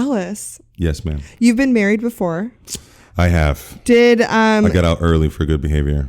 Ellis. Yes, ma'am. You've been married before. I have. I got out early for good behavior.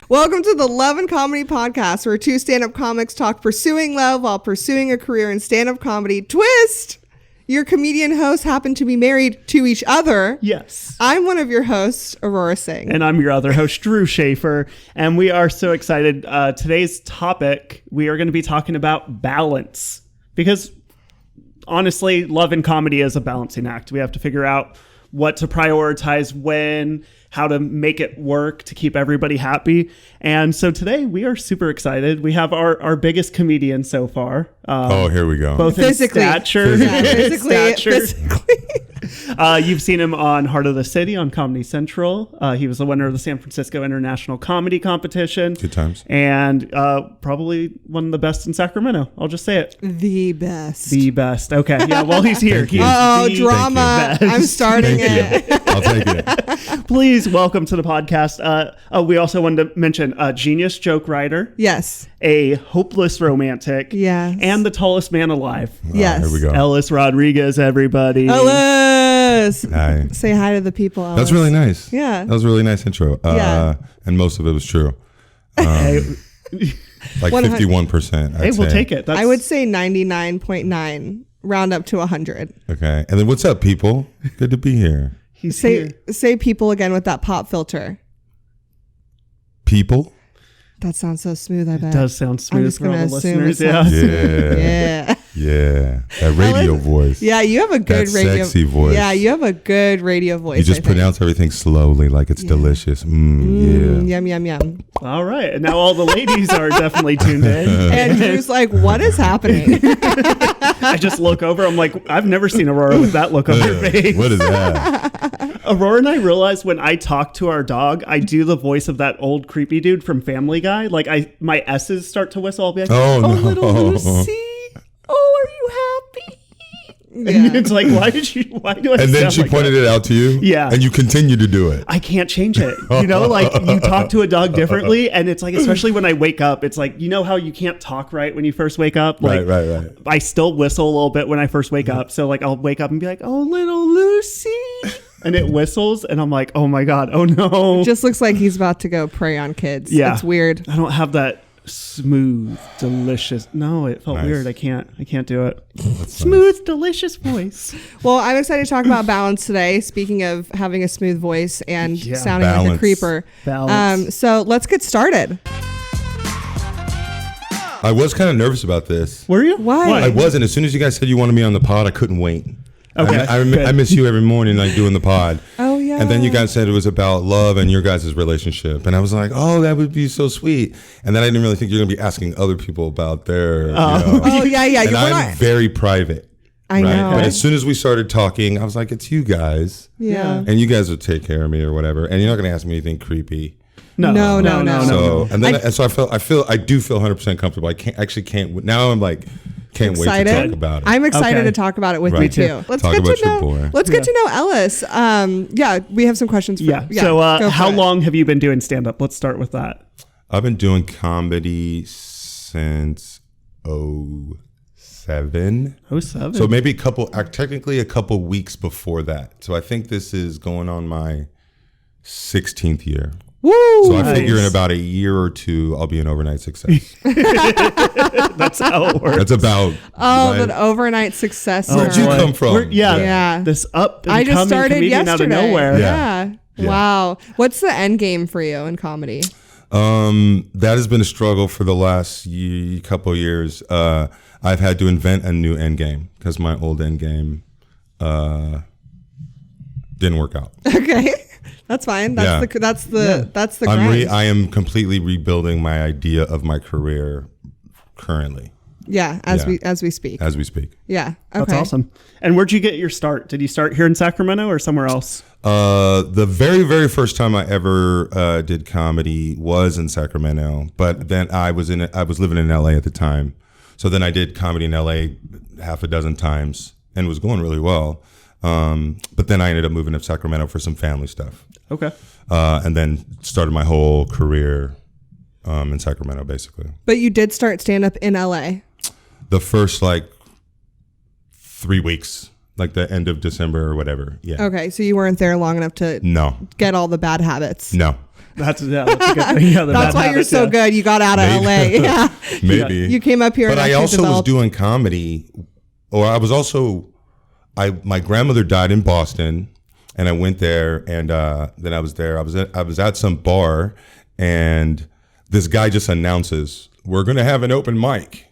Welcome to the Love and Comedy Podcast, where two stand-up comics talk pursuing love while pursuing a career in stand-up comedy. Twist! Your comedian hosts happen to be married to each other. Yes. I'm one of your hosts, Aurora Singh. And I'm your other host, Drew Schaefer. And we are so excited. Today's topic, we are going to be talking about balance. Because honestly, love and comedy is a balancing act. We have to figure out what to prioritize when, how to make it work to keep everybody happy. And so today we are super excited. We have our biggest comedian so far. Here we go. Both physically. in stature. Physically. You've seen him on Heart of the City on Comedy Central. He was the winner of the San Francisco International Comedy Competition. Good times. And probably one of the best in Sacramento. I'll just say it. The best. The best. Okay. Yeah, well, he's here. He's the drama. best. I'm starting it. I'll take it. Please welcome to the podcast. We also wanted to mention a genius joke writer. Yes. A hopeless romantic. Yes. And the tallest man alive. Yes. Here we go. Ellis Rodriguez, everybody. Ellis. Hi. Say hi to the people, Ellis. That's really nice. Yeah. That was a really nice intro. Yeah. And most of it was true. Hey, Like 51%. hey, we'll take it. I would say 99.9. Round up to 100. Okay. And then what's up, people? Good to be here. He's here. Say people again with that pop filter. People? That sounds so smooth, I bet. It does sound I'm smooth just for all gonna the assume listeners. it Yeah. sounds Yeah. Yeah. That radio voice. Yeah, you have a good That radio sexy voice. Yeah, you have a good radio voice. You just pronounce everything slowly like it's delicious. Yeah. Yum, yum, yum. All right. And now all the ladies are definitely tuned in. And Drew's like, what is happening? I just look over. I'm like, I've never seen Aurora with that look on her face. What is that? Aurora and I realized when I talk to our dog, I do the voice of that old creepy dude from Family Guy. Like my S's start to whistle. I'll be like, Oh, no. little Lucy. Oh, are you happy? And it's like, why do I And then sound she like pointed that? it out to you? Yeah. And you continue to do it. I can't change it. You know, like you talk to a dog differently. And it's like, especially when I wake up, it's like, you know how you can't talk right when you first wake up? Like, Right. I still whistle a little bit when I first wake up. So like I'll wake up and be like, oh, little Lucy. And it whistles. And I'm like, oh my God. Oh no. Just looks like he's about to go prey on kids. Yeah. It's weird. I don't have that smooth, delicious. No, it felt Nice. weird. I can't do it. That's Smooth, delicious voice. Well, I'm excited to talk about balance today. Speaking of having a smooth voice and sounding like a Balance. creeper. Balance. So let's get started. I was kind of nervous about this. Were you? Why? I wasn't. As soon as you guys said you wanted me on the pod, I couldn't wait. Okay, good. I miss you every morning, like doing the pod. Oh, yeah. And then you guys said it was about love and your guys' relationship. And I was like, oh, that would be so sweet. And then I didn't really think you're going to be asking other people about their, you know. Oh, yeah. And You're I'm not. very private. I know. But as soon as we started talking, I was like, it's you guys. Yeah. And you guys would take care of me or whatever. And you're not going to ask me anything creepy. No. So, and then I do feel 100% comfortable. I can't. Now I'm like, can't wait to talk about it. I'm excited Okay. to talk about it with Right. you too. Let's Talk get about to your know. boy. Let's get to know Ellis. We have some questions. Yeah. Go So for how it. long have you been doing stand-up? Let's start with that. I've been doing comedy since 2007. 07. So maybe technically a couple weeks before that. So I think this is going on my 16th year. Woo! So I figure in about a year or two, I'll be an overnight success. That's how it works. That's about. An overnight success. Where'd you boy. come from? Yeah. This up and I just coming started comedian yesterday. out of nowhere. Yeah. Yeah. Wow. What's the end game for you in comedy? That has been a struggle for the last couple of years. I've had to invent a new end game because my old end game didn't work out. Okay. That's fine. That's the grind. I am completely rebuilding my idea of my career currently. Yeah, as we speak. As we speak. Yeah. Okay. That's awesome. And where'd you get your start? Did you start here in Sacramento or somewhere else? The very, very first time I ever did comedy was in Sacramento, but then I was living in LA at the time. So then I did comedy in LA half a dozen times and it was going really well. But then I ended up moving to Sacramento for some family stuff. Okay. And then started my whole career in Sacramento, basically. But you did start stand-up in LA. The first, like, 3 weeks, like the end of December or whatever. Yeah. Okay, so you weren't there long enough to No. get all the bad habits. No. That's a good thing. Yeah, That's why you're so good. You got out of LA. Yeah. Maybe. You came up here But and I actually also was developed. doing comedy, or I was also, my grandmother died in Boston, and I went there, and then I was there. I was at some bar, and this guy just announces, "We're gonna have an open mic."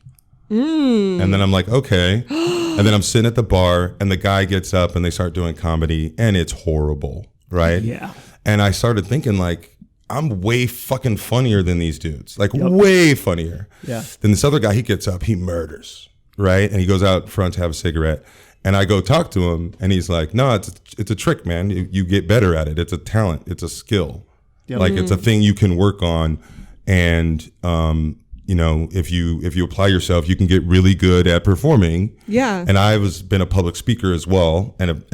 And then I'm like, okay. And then I'm sitting at the bar, and the guy gets up, and they start doing comedy, and it's horrible, right? Yeah. And I started thinking, like, I'm way fucking funnier than these dudes, like way funnier. Yeah. Then this other guy, he gets up, he murders, right? And he goes out front to have a cigarette. And I go talk to him, and he's like, no, it's a trick, man. You get better at it. It's a talent. It's a skill. Yep. Like, it's a thing you can work on. And, you know, if you apply yourself, you can get really good at performing. Yeah. And I been a public speaker as well, and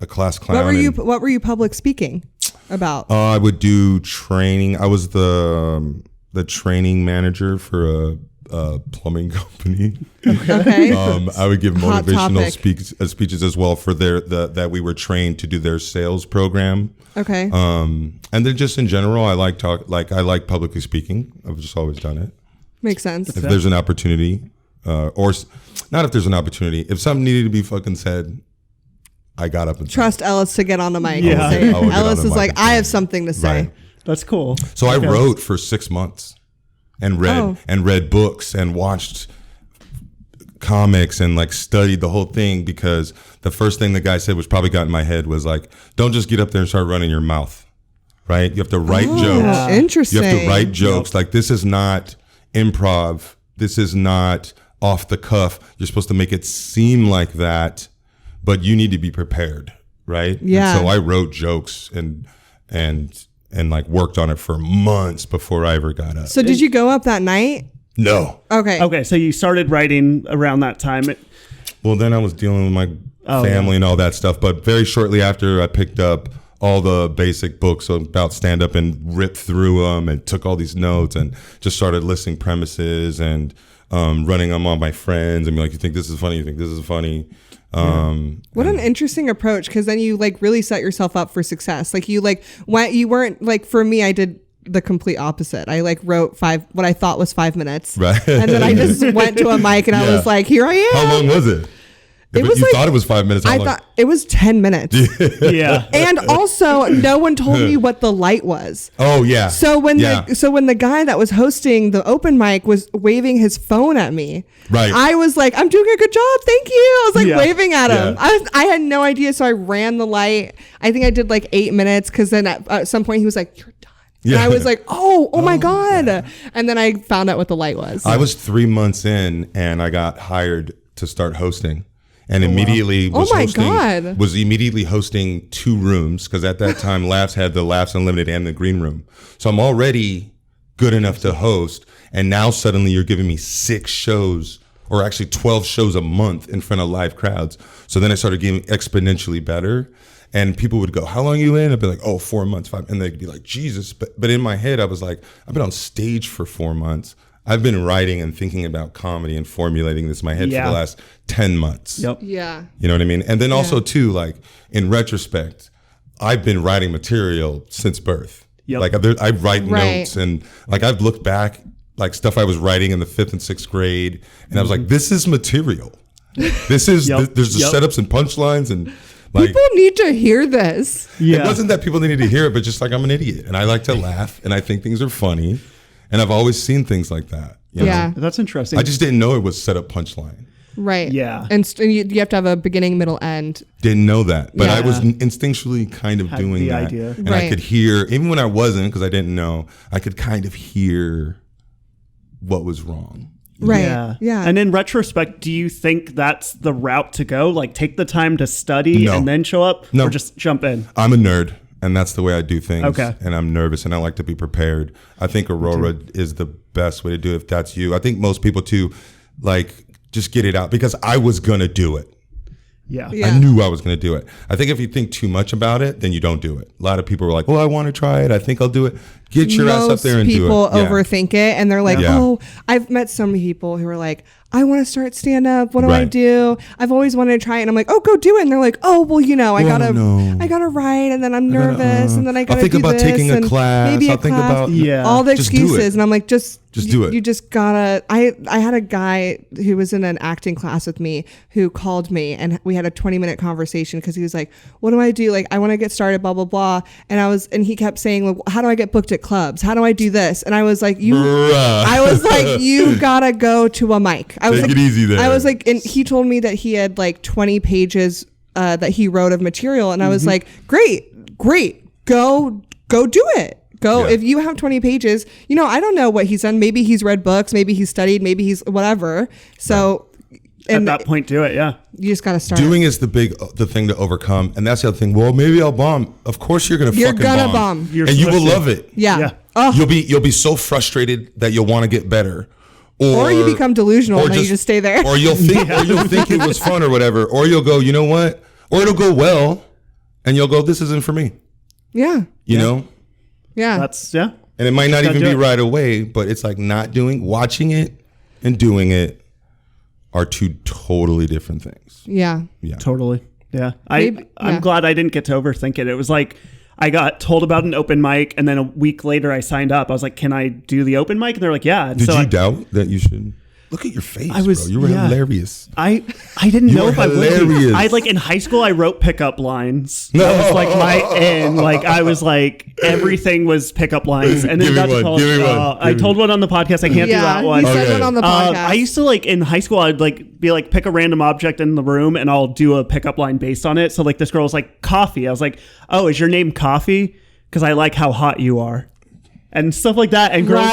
a class clown. What were you public speaking about? I would do training. I was the training manager for a plumbing company. Okay. I would give Hot motivational topic. speeches as well for that we were trained to do their sales program. Okay. And then just in general, I like publicly speaking. I've just always done it. Makes sense. If there's an opportunity, not if there's an opportunity, if something needed to be fucking said, I got up and Trust Ellis to get on the mic. Yeah. And say it. I would get on Ellis the is mic like, and I say have it. something to say. Right. That's cool. So I wrote for 6 months and read books and watched comics and like studied the whole thing, because the first thing the guy said, which probably got in my head, was like, don't just get up there and start running your mouth, right? You have to write jokes. Interesting. You have to write jokes. Like, this is not improv. This is not off the cuff. You're supposed to make it seem like that, but you need to be prepared, right? Yeah. And so I wrote jokes and like worked on it for months before I ever got up. So did you go up that night? No. Okay. Okay, so you started writing around that time. Well, then I was dealing with my family and all that stuff. But very shortly after, I picked up all the basic books about stand-up and ripped through them and took all these notes and just started listing premises and running them on my friends and be like, you think this is funny? You think this is funny? What an interesting approach, because then you like really set yourself up for success. Like you weren't like, for me, I did the complete opposite. I like wrote what I thought was 5 minutes. Right. And then I just went to a mic and I was like, here I am. How long was it? It was you like, thought it was 5 minutes. How I long? thought it was 10 minutes. Yeah. And also no one told me what the light was. Oh yeah. So when the guy that was hosting the open mic was waving his phone at me, Right. I was like, I'm doing a good job, thank you. I was like waving at him. Yeah. I had no idea, so I ran the light. I think I did like 8 minutes, because then at some point he was like, you're done. And Yeah. I was like, oh my God. Yeah. And then I found out what the light was. I was 3 months in and I got hired to start hosting. And immediately was immediately hosting 2 rooms, because at that time Laughs had the Laughs Unlimited and the Green Room. So I'm already good enough to host, and now suddenly you're giving me 6 shows, or actually 12 shows a month in front of live crowds. So then I started getting exponentially better, and people would go, how long are you in? I'd be like, 4 months, 5. And they'd be like, Jesus. But in my head, I was like, I've been on stage for 4 months. I've been writing and thinking about comedy and formulating this in my head for the last 10 months. Yep. Yeah. You know what I mean? And then also too, like, in retrospect, I've been writing material since birth. Yep. Like I write notes, and like I've looked back, like stuff I was writing in the 5th and 6th grade, and I was like, this is material. This is there's the setups and punchlines, and like, people need to hear this. it wasn't that people needed to hear it, but just like, I'm an idiot and I like to laugh and I think things are funny, and I've always seen things like that. You know? That's interesting. I just didn't know it was set up punchline. Right. Yeah. And you have to have a beginning, middle, end. Didn't know that, but Yeah. I was instinctually kind of Had doing the that. idea. And Right. I could hear, even when I wasn't, because I didn't know, I could kind of hear what was wrong. Right. Yeah. And in retrospect, do you think that's the route to go? Like, take the time to study No. and then show up? No. Or just jump in? I'm a nerd, and that's the way I do things. Okay. And I'm nervous, and I like to be prepared. I think Aurora is the best way to do it if that's you. I think most people, too, like, just get it out, because I was going to do it. Yeah. Yeah. I knew I was going to do it. I think if you think too much about it, then you don't do it. A lot of people are like, "Oh, I want to try it. I think I'll do it." Get your ass up there and do it. Most people overthink it, and they're like, Yeah. "Oh, I've met so many people who are like, I want to start stand up. What do I do? I've always wanted to try it." And I'm like, "Oh, go do it." And they're like, "Oh, well, I gotta write, and then I'm nervous, and then I gotta I'll think do about this, taking a and class. maybe I'll think about all the just do excuses." it. And I'm like, just do it. You just gotta. I had a guy who was in an acting class with me who called me, and we had a 20-minute conversation because he was like, "What do I do? Like, I want to get started, blah blah blah." And he kept saying, "Well, how do I get booked at clubs? How do I do this?" And I was like, you gotta go to a mic. I was Take like, it easy there. I was like, and he told me that he had like 20 pages that he wrote of material, and I was like, great, go do it. Go. Yeah. If you have 20 pages, I don't know what he's done. Maybe he's read books, maybe he's studied, maybe he's whatever. So at that point, do it. Yeah. You just got to start. Doing is the thing to overcome. And that's the other thing. Well, maybe I'll bomb. Of course you're going to fucking bomb. You're and you will love it. Yeah. Oh. You'll be so frustrated that you'll want to get better. Or you become delusional and you just stay there. Or you'll think it was fun or whatever. Or you'll go, you know what? Or it'll go well and you'll go, this isn't for me. Yeah. You know? Yeah. And it might not even be right away, but it's like watching it and doing it are two totally different things. Yeah. Yeah. Totally. Yeah. I'm glad I didn't get to overthink it. It was like I got told about an open mic, and then a week later I signed up. I was like, "Can I do the open mic?" And they're like, "Yeah." And Did you doubt that you should? Look at your face, bro. You were hilarious. I didn't know if I would. Hilarious. I in high school I wrote pickup lines. No. That was like my end. Like I was like everything was pickup lines. And then I told one on the podcast. I can't do that one. You said one on the podcast. I used to in high school I'd be like pick a random object in the room and I'll do a pickup line based on it. So this girl was like coffee. I was like, "Oh, is your name Coffee? Because I like how hot you are." And stuff like that. And girls would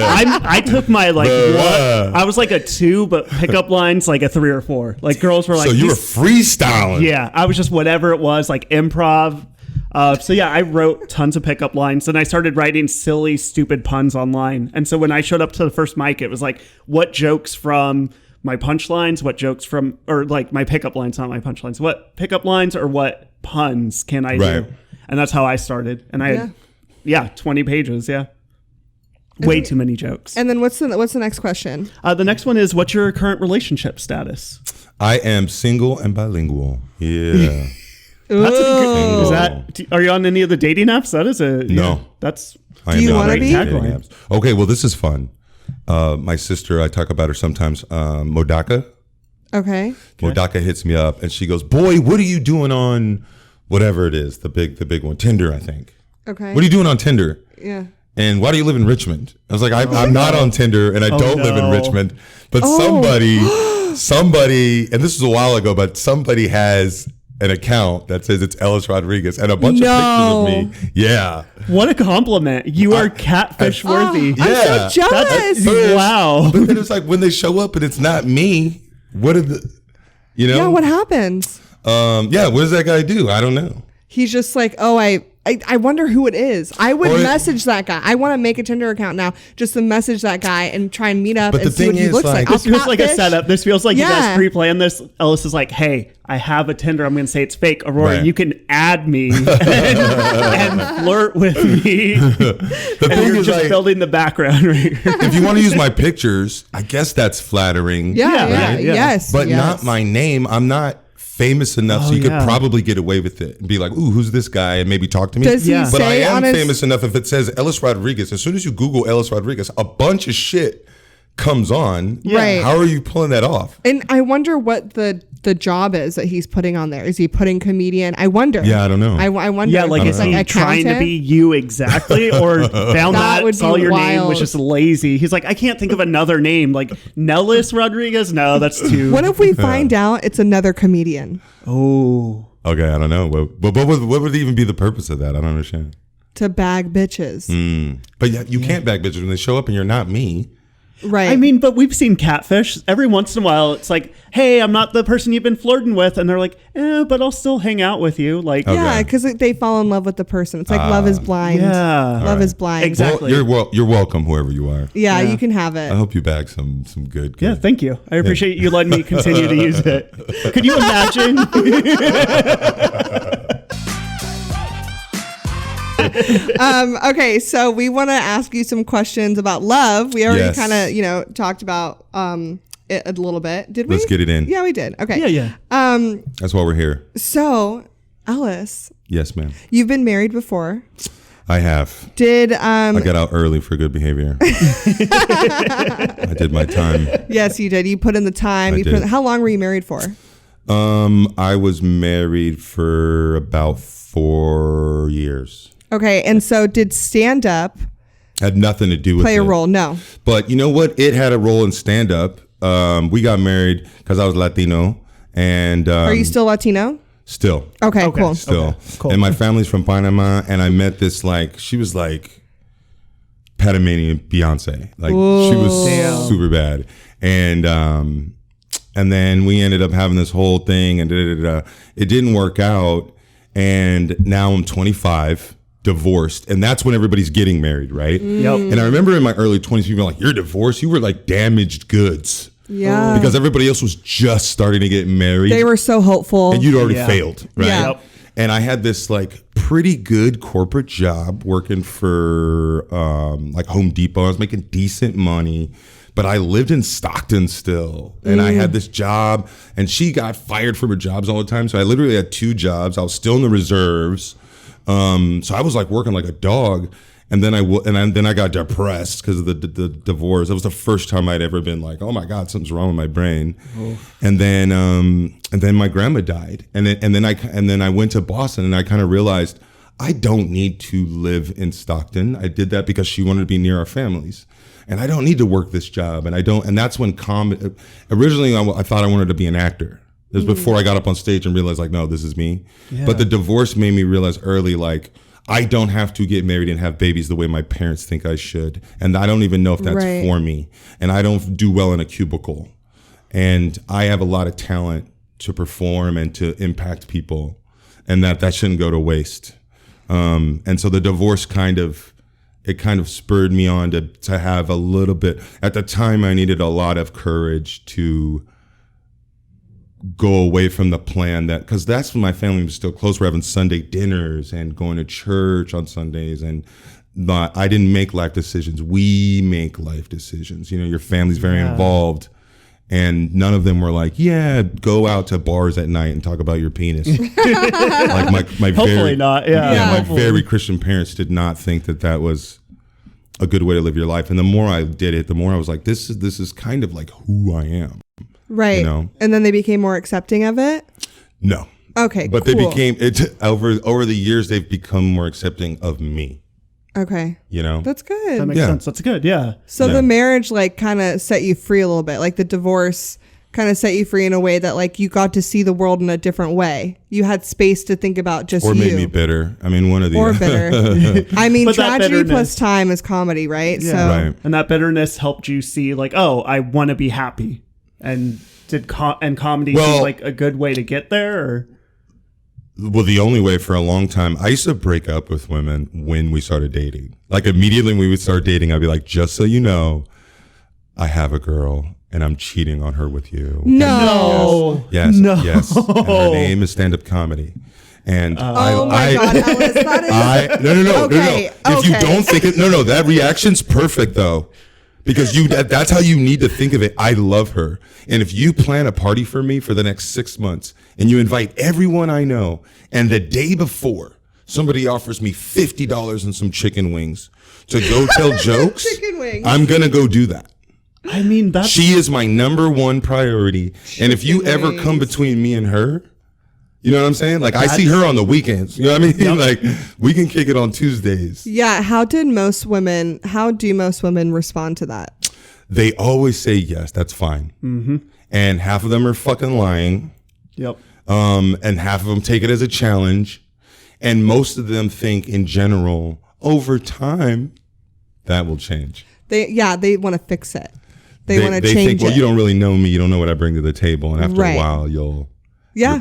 I took my what? I was like a 2, but pickup lines like a 3 or 4. Like girls were like, so you were freestyling. Yeah, I was just whatever it was, like improv. So yeah, I wrote tons of pickup lines, and I started writing silly, stupid puns online. And so when I showed up to the first mic, it was like, what jokes from my punchlines, what jokes from, or my pickup lines, not my punchlines, what pickup lines or what puns can I do? And that's how I started. And I had 20 pages. Yeah. Way too many jokes. And then what's the next question? The next one is, what's your current relationship status? I am single and bilingual. Yeah. That's are you on any of the dating apps? That is no. Do you want to be? Okay, well, this is fun. My sister, I talk about her sometimes. Modaka. Okay. Modaka hits me up and she goes, "Boy, what are you doing on whatever it is, the big one, Tinder, I think." Okay. "What are you doing on Tinder?" Yeah. "And why do you live in Richmond?" I was like, I'm not on Tinder and I don't live in Richmond. But somebody, and this was a while ago, but somebody has an account that says it's Ellis Rodriguez and a bunch of pictures of me. Yeah. What a compliment. You are catfish worthy. I'm so jealous. Wow. But then it's like when they show up and it's not me, what are the, Yeah, what happens? What does that guy do? I don't know. He's just like, "Oh, I wonder who it is." I would message that guy. I want to make a Tinder account now just to message that guy and try and meet up and see what he looks like. This feels like a setup. This feels like you guys pre-planned this. Ellis is like, "Hey, I have a Tinder. I'm going to say it's fake. Aurora, you can add me and flirt with me." The thing you're just building the background right here. If you want to use my pictures, I guess that's flattering. Yes. But not my name. I'm not famous enough so you could probably get away with it and be like, "Ooh, who's this guy?" and maybe talk to me. Does he but I say am famous enough if it says Ellis Rodriguez. As soon as you Google Ellis Rodriguez, a bunch of shit comes on. Right. How are you pulling that off? And I wonder what the job is that he's putting on there. Is he putting comedian? I wonder. Yeah, I don't know. I wonder. Yeah, is he trying to be you exactly, or found that saw your name was just lazy? He's like, "I can't think of another name, like Nellis Rodriguez." No, that's too. What if we find out it's another comedian? Oh. Okay, I don't know. What would even be the purpose of that? I don't understand. To bag bitches. But you can't bag bitches when they show up and you're not me. Right. I mean, but we've seen Catfish. Every once in a while, it's like, hey, I'm not the person you've been flirting with. And they're like, but I'll still hang out with you. Like, Okay. Yeah, because they fall in love with the person. It's like love is blind. Yeah. Love is blind. Exactly. Well, you're welcome, whoever you are. Yeah, you can have it. I hope you bag some good. Yeah, thank you. I appreciate you letting me continue to use it. Could you imagine? Okay, so we want to ask you some questions about love. We already Yes. kind of, talked about it a little bit. Did we? Let's get it in. Yeah, we did. Okay. Yeah. That's why we're here. So, Ellis, Yes, ma'am. you've been married before. I have. Did I got out early for good behavior. I did my time. Yes, you did. You put in the time. I did. How long were you married for? I was married for about 4 years. Okay, and so did stand up Had nothing to do with play it. a role? No. But you know what? It had a role in stand up. We got married because I was Latino, and Are you still Latino? still? Okay, cool. Still. Okay, cool. And my family's from Panama, and I met this she was like Panamanian Beyonce. Like she was Damn. super bad. And then we ended up having this whole thing, and it didn't work out. And now I'm 25, divorced, and that's when everybody's getting married, right? Yep. And I remember in my early 20s, people were like, "You're divorced? You were like damaged goods." Yeah. Because everybody else was just starting to get married. They were so hopeful. And you'd already Yeah. failed, right? Yeah. Yep. And I had this pretty good corporate job working for Home Depot. I was making decent money, but I lived in Stockton still. And I had this job, and she got fired from her jobs all the time. So I literally had 2 jobs. I was still in the reserves. So I was working like a dog. And then I got depressed because of the divorce. That was the first time I'd ever been like, oh my God, something's wrong with my brain. And then my grandma died. And then I went to Boston, and I kind of realized I don't need to live in Stockton. I did that because she wanted to be near our families. And I don't need to work this job. And that's when originally I thought I wanted to be an actor. This was before I got up on stage and realized no, this is me. Yeah. But the divorce made me realize early, I don't have to get married and have babies the way my parents think I should. And I don't even know if that's Right. for me. And I don't do well in a cubicle. And I have a lot of talent to perform and to impact people. And that shouldn't go to waste. And so the divorce kind of spurred me on to have a little bit. At the time, I needed a lot of courage to go away from the plan because that's when my family was still close. We're having Sunday dinners and going to church on Sundays, and I didn't make life decisions. We make life decisions. Your family's very involved, and none of them were like, yeah, go out to bars at night and talk about your penis. my Hopefully very, not. Yeah. my Hopefully. very Christian parents did not think that was a good way to live your life. And the more I did it, the more I was like, this is kind of like who I am. Right. And then they became more accepting of it? No. Okay, But cool. they became over the years, they've become more accepting of me. Okay. That's good. That makes sense. That's good. Yeah. So the marriage kind of set you free a little bit. Like the divorce kind of set you free in a way that you got to see the world in a different way. You had space to think about just Or you. made me bitter. I mean, one of the Or bitter. I mean, But that tragedy bitterness- plus time is comedy, right? Yeah. So Right. And that bitterness helped you see I want to be happy. And comedy seem like a good way to get there? Or? Well, the only way for a long time, I used to break up with women when we started dating. Immediately when we would start dating, I'd be like, just so you know, I have a girl and I'm cheating on her with you. No. Yes. No. Yes. And her name is stand-up comedy. And oh my God, Ellis, that is... No. Okay, If you okay. don't think it, no, that reaction's perfect though. Because that's how you need to think of it. I love her. And if you plan a party for me for the next 6 months and you invite everyone I know, and the day before somebody offers me $50 and some chicken wings to go tell jokes, Chicken wings. I'm going to go do that. I mean, that's... She is my number one priority. And if you ever wings. come between me and her, you know what I'm saying? I see her on the weekends. You know what I mean? We can kick it on Tuesdays. Yeah. How do most women respond to that? They always say yes, that's fine. Mm-hmm. And half of them are fucking lying. Yep. And half of them take it as a challenge. And most of them think in general, over time, that will change. They want to fix it. they want to change think, well, you don't really know me. You don't know what I bring to the table. And after Right. a while, your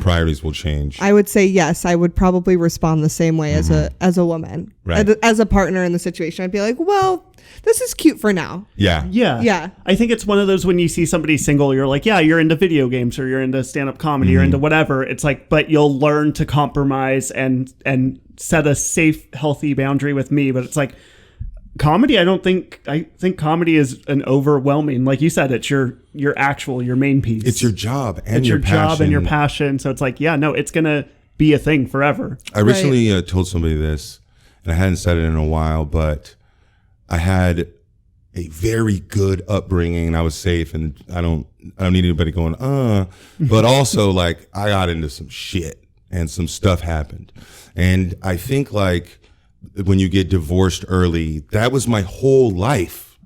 priorities will change. I would say yes. I would probably respond the same way as a woman, Right. as a partner in the situation. I'd be like, well, this is cute for now. Yeah. Yeah. I think it's one of those when you see somebody single, you're like, yeah, you're into video games or you're into stand-up comedy or into whatever. It's like, but you'll learn to compromise and set a safe, healthy boundary with me. But it's like comedy. I think comedy is an overwhelming, like you said, it's your main piece. It's your job and it's your job passion. and your passion. So it's like, yeah, no, it's going to be a thing forever. I recently told somebody this, and I hadn't said it in a while, but I had a very good upbringing and I was safe, and I don't need anybody going, but also like I got into some shit and some stuff happened. And I think like when you get divorced early, that was my whole life.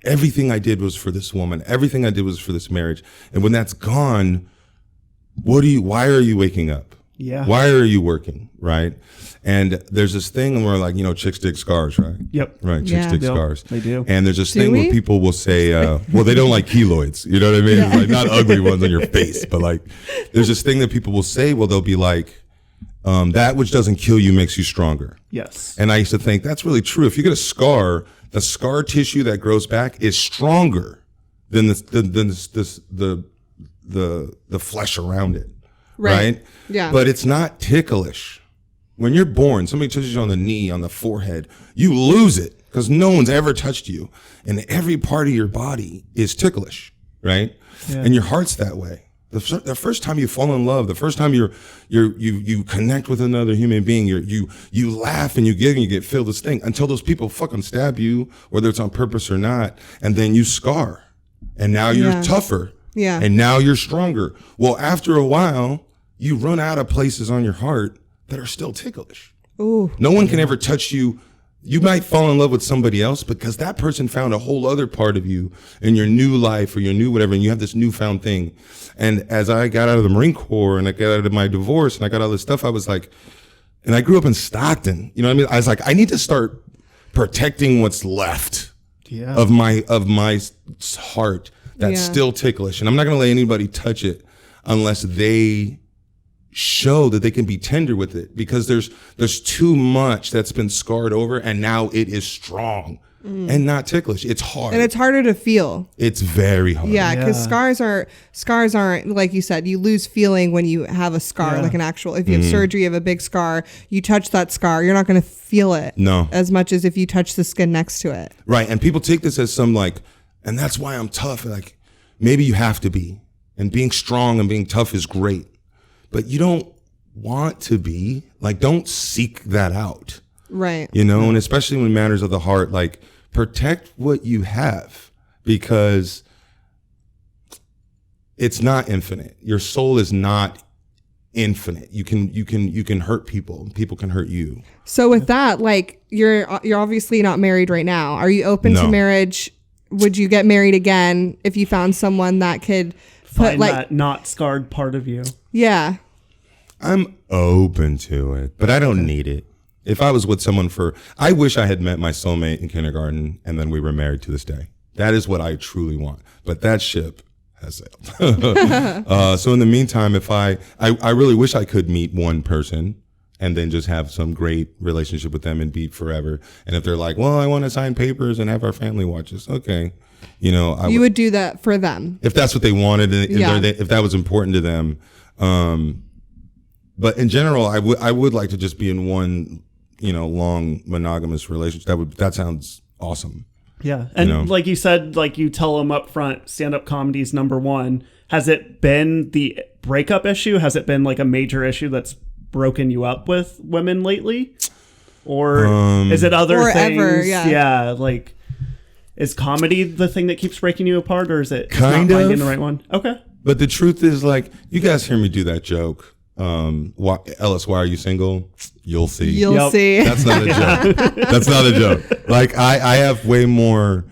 Everything I did was for this woman. Everything I did was for this marriage. And when that's gone, why are you waking up? Yeah. Why are you working? Right. And there's this thing where like, chicks dig scars, right? Yep. Right. Chicks dig scars. They do. And there's this thing where people will say, well, they don't like keloids. You know what I mean? It's like not ugly ones on your face, but like there's this thing that people will say, well, they'll be like, that which doesn't kill you makes you stronger. Yes. And I used to think that's really true. If you get a scar, the scar tissue that grows back is stronger than the flesh around it. Right? Yeah. But it's not ticklish. When you're born, somebody touches you on the knee, on the forehead, you lose it because no one's ever touched you. And every part of your body is ticklish, right? Yeah. And your heart's that way. The first time you fall in love, the first time you connect with another human being, you laugh and you giggle and you get filled this thing until those people fucking stab you, whether it's on purpose or not, and then you scar. And now you're tougher. Yeah. And now you're stronger. Well, after a while, you run out of places on your heart that are still ticklish. Ooh. No one can ever touch you. You might fall in love with somebody else because that person found a whole other part of you in your new life or your new whatever, and you have this newfound thing. And as I got out of the Marine Corps and I got out of my divorce and I got all this stuff, I was like, and I grew up in Stockton. You know what I mean? I was like, I need to start protecting what's left of my heart that's still ticklish. And I'm not going to let anybody touch it unless they show that they can be tender with it, because there's too much that's been scarred over and now it is strong and not ticklish. It's hard. And it's harder to feel. It's very hard. Yeah, because scars aren't, like you said, you lose feeling when you have a scar, like an actual, if you have surgery, you have a big scar, you touch that scar, you're not going to feel it as much as if you touch the skin next to it. Right. And people take this as some like, and that's why I'm tough. Like, maybe you have to be. And being strong and being tough is great. But you don't want to be. Like, don't seek that out. Right. And especially when matters of the heart, like, protect what you have, because it's not infinite. Your soul is not infinite. You can hurt people. People can hurt you. So with that, like, you're obviously not married right now. Are you open to marriage? Would you get married again if you found someone that could find that not scarred part of you? Yeah. I'm open to it, but I don't need it. If I was with someone I wish I had met my soulmate in kindergarten and then we were married to this day. That is what I truly want. But that ship has sailed. So in the meantime, if I really wish I could meet one person and then just have some great relationship with them and be forever. And if they're like, well, I want to sign papers and have our family watch us. Okay. You would do that for them. If that's what they wanted, and if that was important to them. But in general, I would like to just be in one, long monogamous relationship. That sounds awesome. Yeah. And like you said, like you tell them up front, stand-up comedy is number one. Has it been the breakup issue? Has it been like a major issue that's broken you up with women lately? Or is it other things? Ever, yeah. Like, is comedy the thing that keeps breaking you apart, or is it kind not of finding the right one? Okay. But the truth is, like, you guys hear me do that joke. Ellis, why are you single? You'll see. You'll see. That's not a joke. That's not a joke. Like, I have way more,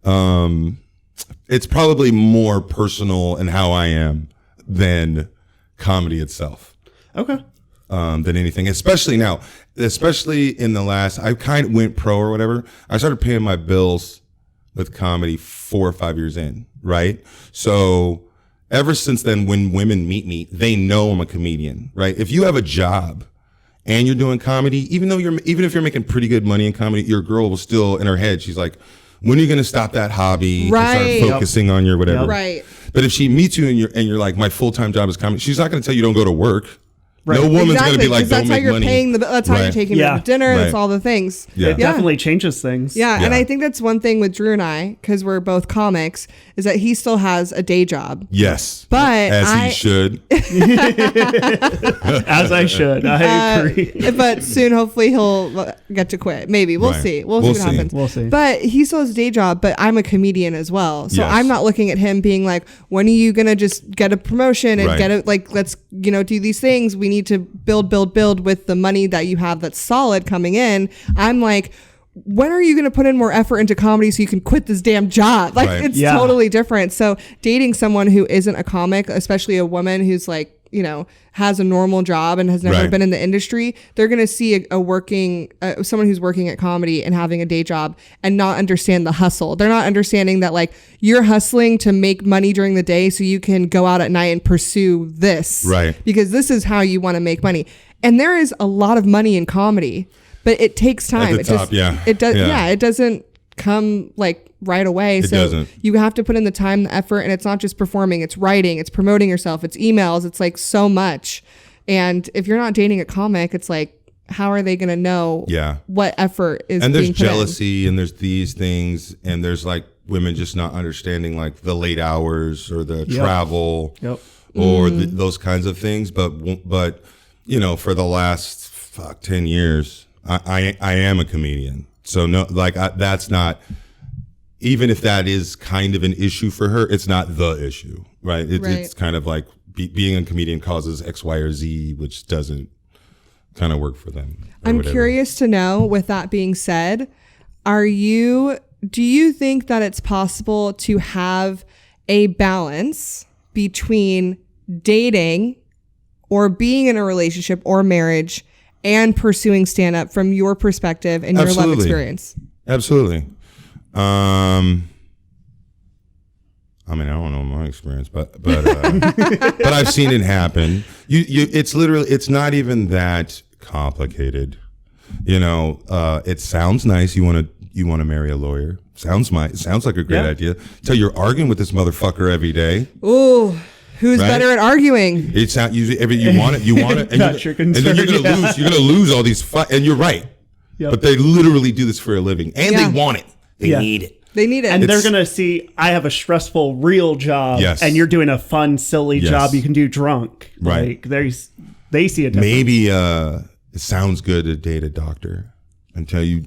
it's probably more personal in how I am than comedy itself. Okay. Than anything, especially now, especially in the last, I kind of went pro or whatever. I started paying my bills with comedy 4 or 5 years in, right? So ever since then, when women meet me, they know I'm a comedian, right? If you have a job and you're doing comedy, even if you're making pretty good money in comedy, your girl will still, in her head, she's like, when are you going to stop that hobby and start focusing on your whatever? Right. But if she meets you and you're like, my full-time job is comedy, she's not going to tell you don't go to work. Right. No woman's going to be like, don't make money. That's how you're taking them to dinner. That's all the things. It definitely changes things. Yeah, and I think that's one thing with Drew and I, because we're both comics, is that he still has a day job. Yes. But he should. As I should. I agree. But soon, hopefully, he'll get to quit. Maybe. We'll see. We'll see what happens. We'll see. But he still has a day job, but I'm a comedian as well. So I'm not looking at him being like, when are you going to just get a promotion and get it? Like, let's, do these things. We need to build with the money that you have that's solid coming in. I'm like, when are you going to put in more effort into comedy so you can quit this damn job? Like, it's totally different. So dating someone who isn't a comic, especially a woman who's like, has a normal job and has never been in the industry, they're going to see someone who's working at comedy and having a day job and not understand the hustle. They're not understanding that like you're hustling to make money during the day so you can go out at night and pursue this. Right. Because this is how you want to make money. And there is a lot of money in comedy, but it takes time. At the top, it does. Yeah. It doesn't come like right away. It doesn't. You have to put in the time, the effort, and it's not just performing, it's writing, it's promoting yourself, it's emails, it's like so much. And if you're not dating a comic, it's like, how are they going to know what effort is being put in? And there's jealousy and there's these things and there's like women just not understanding like the late hours or the travel or those kinds of things. But for the last 10 years, I am a comedian. So no, like that's not, even if that is kind of an issue for her, it's not the issue, right? It's kind of like being a comedian causes X, Y, or Z, which doesn't kind of work for them. I'm curious to know, with that being said, do you think that it's possible to have a balance between dating or being in a relationship or marriage and pursuing stand-up from your perspective and your love experience? Absolutely. I don't know my experience, but but I've seen it happen. It's not even that complicated. It sounds nice. You want to marry a lawyer. Sounds like a great idea. Till you're arguing with this motherfucker every day. Ooh. Who's better at arguing? It's not usually you want it, and then you're gonna lose. You're gonna lose all these fights, and you're right. Yep. But they literally do this for a living, and they want it. They need it. They need it, and they're gonna see. I have a stressful, real job, and you're doing a fun, silly job you can do drunk. Right? Like, they see it. Maybe it sounds good to date a doctor until you.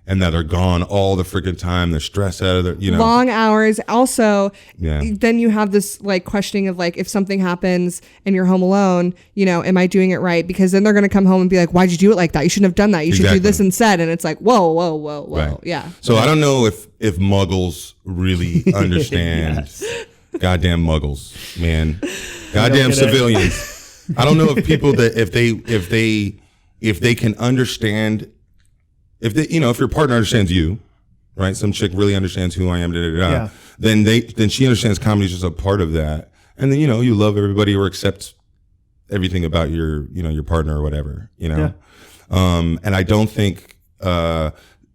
And that are gone all the freaking time. They're stressed out of their, long hours. Also, then you have this like questioning of like, if something happens and you're home alone, am I doing it right? Because then they're going to come home and be like, why'd you do it like that? You shouldn't have done that. You should do this instead. And it's like, whoa. Right. Yeah. So I don't know if muggles really understand. Goddamn muggles, man. Goddamn civilians. I don't know if people that if they can understand. If your partner understands you, right? Some chick really understands who I am, then she understands comedy is just a part of that. And then, you love everybody or accept everything about your partner or whatever, And I don't think,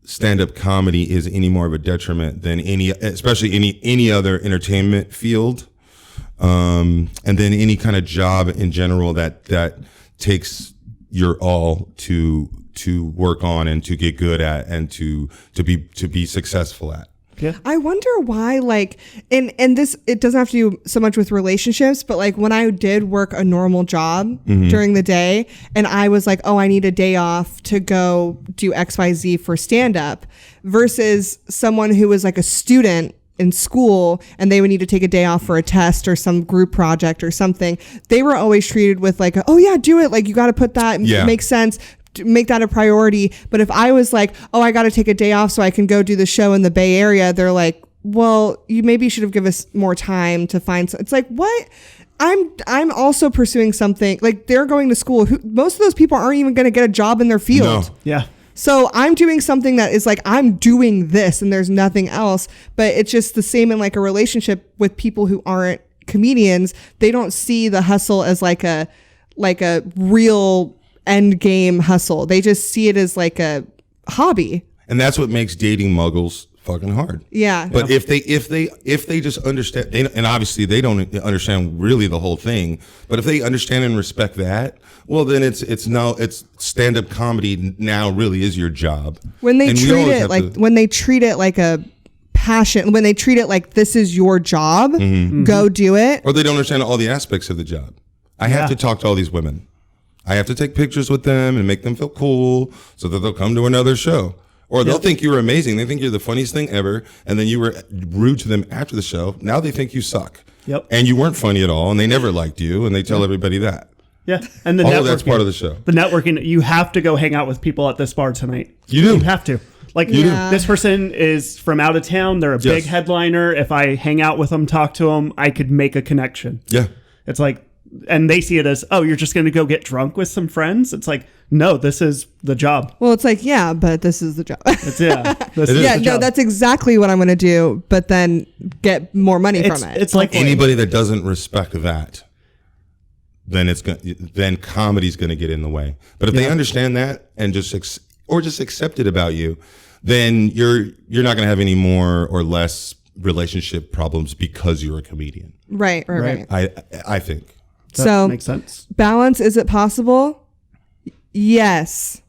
stand-up comedy is any more of a detriment than especially any other entertainment field. And then any kind of job in general that takes your all to work on and to get good at and to be successful at. Yeah. I wonder why, like, and this, it doesn't have to do so much with relationships, but like when I did work a normal job during the day and I was like, oh, I need a day off to go do XYZ for stand up versus someone who was like a student in school and they would need to take a day off for a test or some group project or something. They were always treated with like, oh yeah, do it. Like you got to put that, makes sense. Make that a priority. But if I was like, oh, I got to take a day off so I can go do the show in the Bay Area, they're like, well, you maybe should have given us more time to find. It's like, what? I'm also pursuing something. Like they're going to school. Most of those people aren't even going to get a job in their field. No. Yeah. So I'm doing something that is like, I'm doing this and there's nothing else. But it's just the same in like a relationship with people who aren't comedians. They don't see the hustle as like a real end game hustle. They just see it as like a hobby. And that's what makes dating muggles fucking hard. Yeah. But if they just understand, and obviously they don't understand really the whole thing, but if they understand and respect that, well, then it's stand-up comedy now really is your job. When they treat it like a passion, when they treat it like this is your job, go do it. Or they don't understand all the aspects of the job. I have to talk to all these women. I have to take pictures with them and make them feel cool so that they'll come to another show. Or they'll think you're amazing. They think you're the funniest thing ever. And then you were rude to them after the show. Now they think you suck. Yep. And you weren't funny at all. And they never liked you. And they tell everybody that. Yeah. And the all networking, of that's part of the show. The networking, you have to go hang out with people at this bar tonight. You do. You have to. Like, this person is from out of town. They're a big headliner. If I hang out with them, talk to them, I could make a connection. Yeah. It's like, and they see it as, oh, you're just going to go get drunk with some friends. It's like, no, this is the job. Well, it's like, yeah, but this is the job. That's exactly what I'm going to do, but then get more money from it. It's like anybody that doesn't respect that, then comedy's going to get in the way. But if they understand that and just accept it about you, then you're not going to have any more or less relationship problems because you're a comedian. Right. I think. That makes sense. Balance, is it possible? Yes,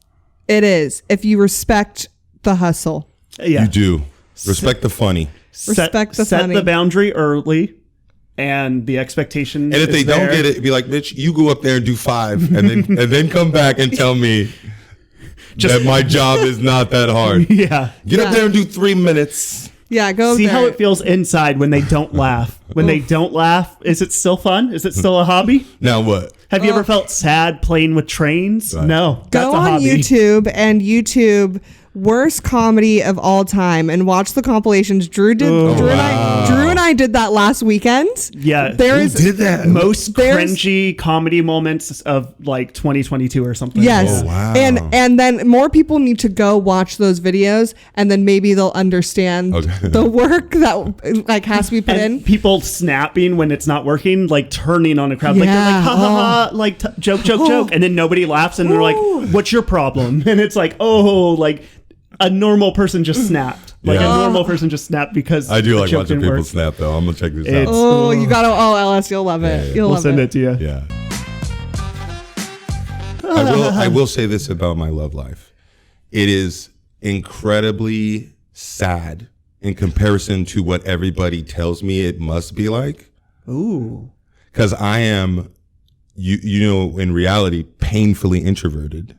it is. If you respect the hustle. Yeah. You do. Respect the funny. Set the boundary early and the expectation. And if they don't get it, be like, bitch, you go up there and do 5 and then come back and tell me that my job is not that hard. Yeah. Get up there and do 3 minutes. Yeah, go see there. how it feels inside when they don't laugh. When they don't laugh, is it still fun? Is it still a hobby? Now what? Have you ever felt sad playing with trains? Right. No. Go on YouTube and YouTube worst comedy of all time and watch the compilations. Drew and I did that last weekend. Yeah. Who did that? Most cringy comedy moments of like 2022 or something. Yes. Oh, wow. And then more people need to go watch those videos and then maybe they'll understand the work that like has to be put in. People snapping when it's not working, like turning on a crowd. Like they're like, ha ha ha, like joke. And then nobody laughs and they're like, what's your problem? And it's like, oh, like a normal person just snapped. Like a normal person just snapped because I do like watching people snap though. I'm gonna check this out. Oh, you gotta. Oh, Ellis, you'll love it. Yeah. You'll we'll send it to you. Yeah. I will say this about my love life. It is incredibly sad in comparison to what everybody tells me it must be like. Ooh. Because I am, you know, in reality, painfully introverted.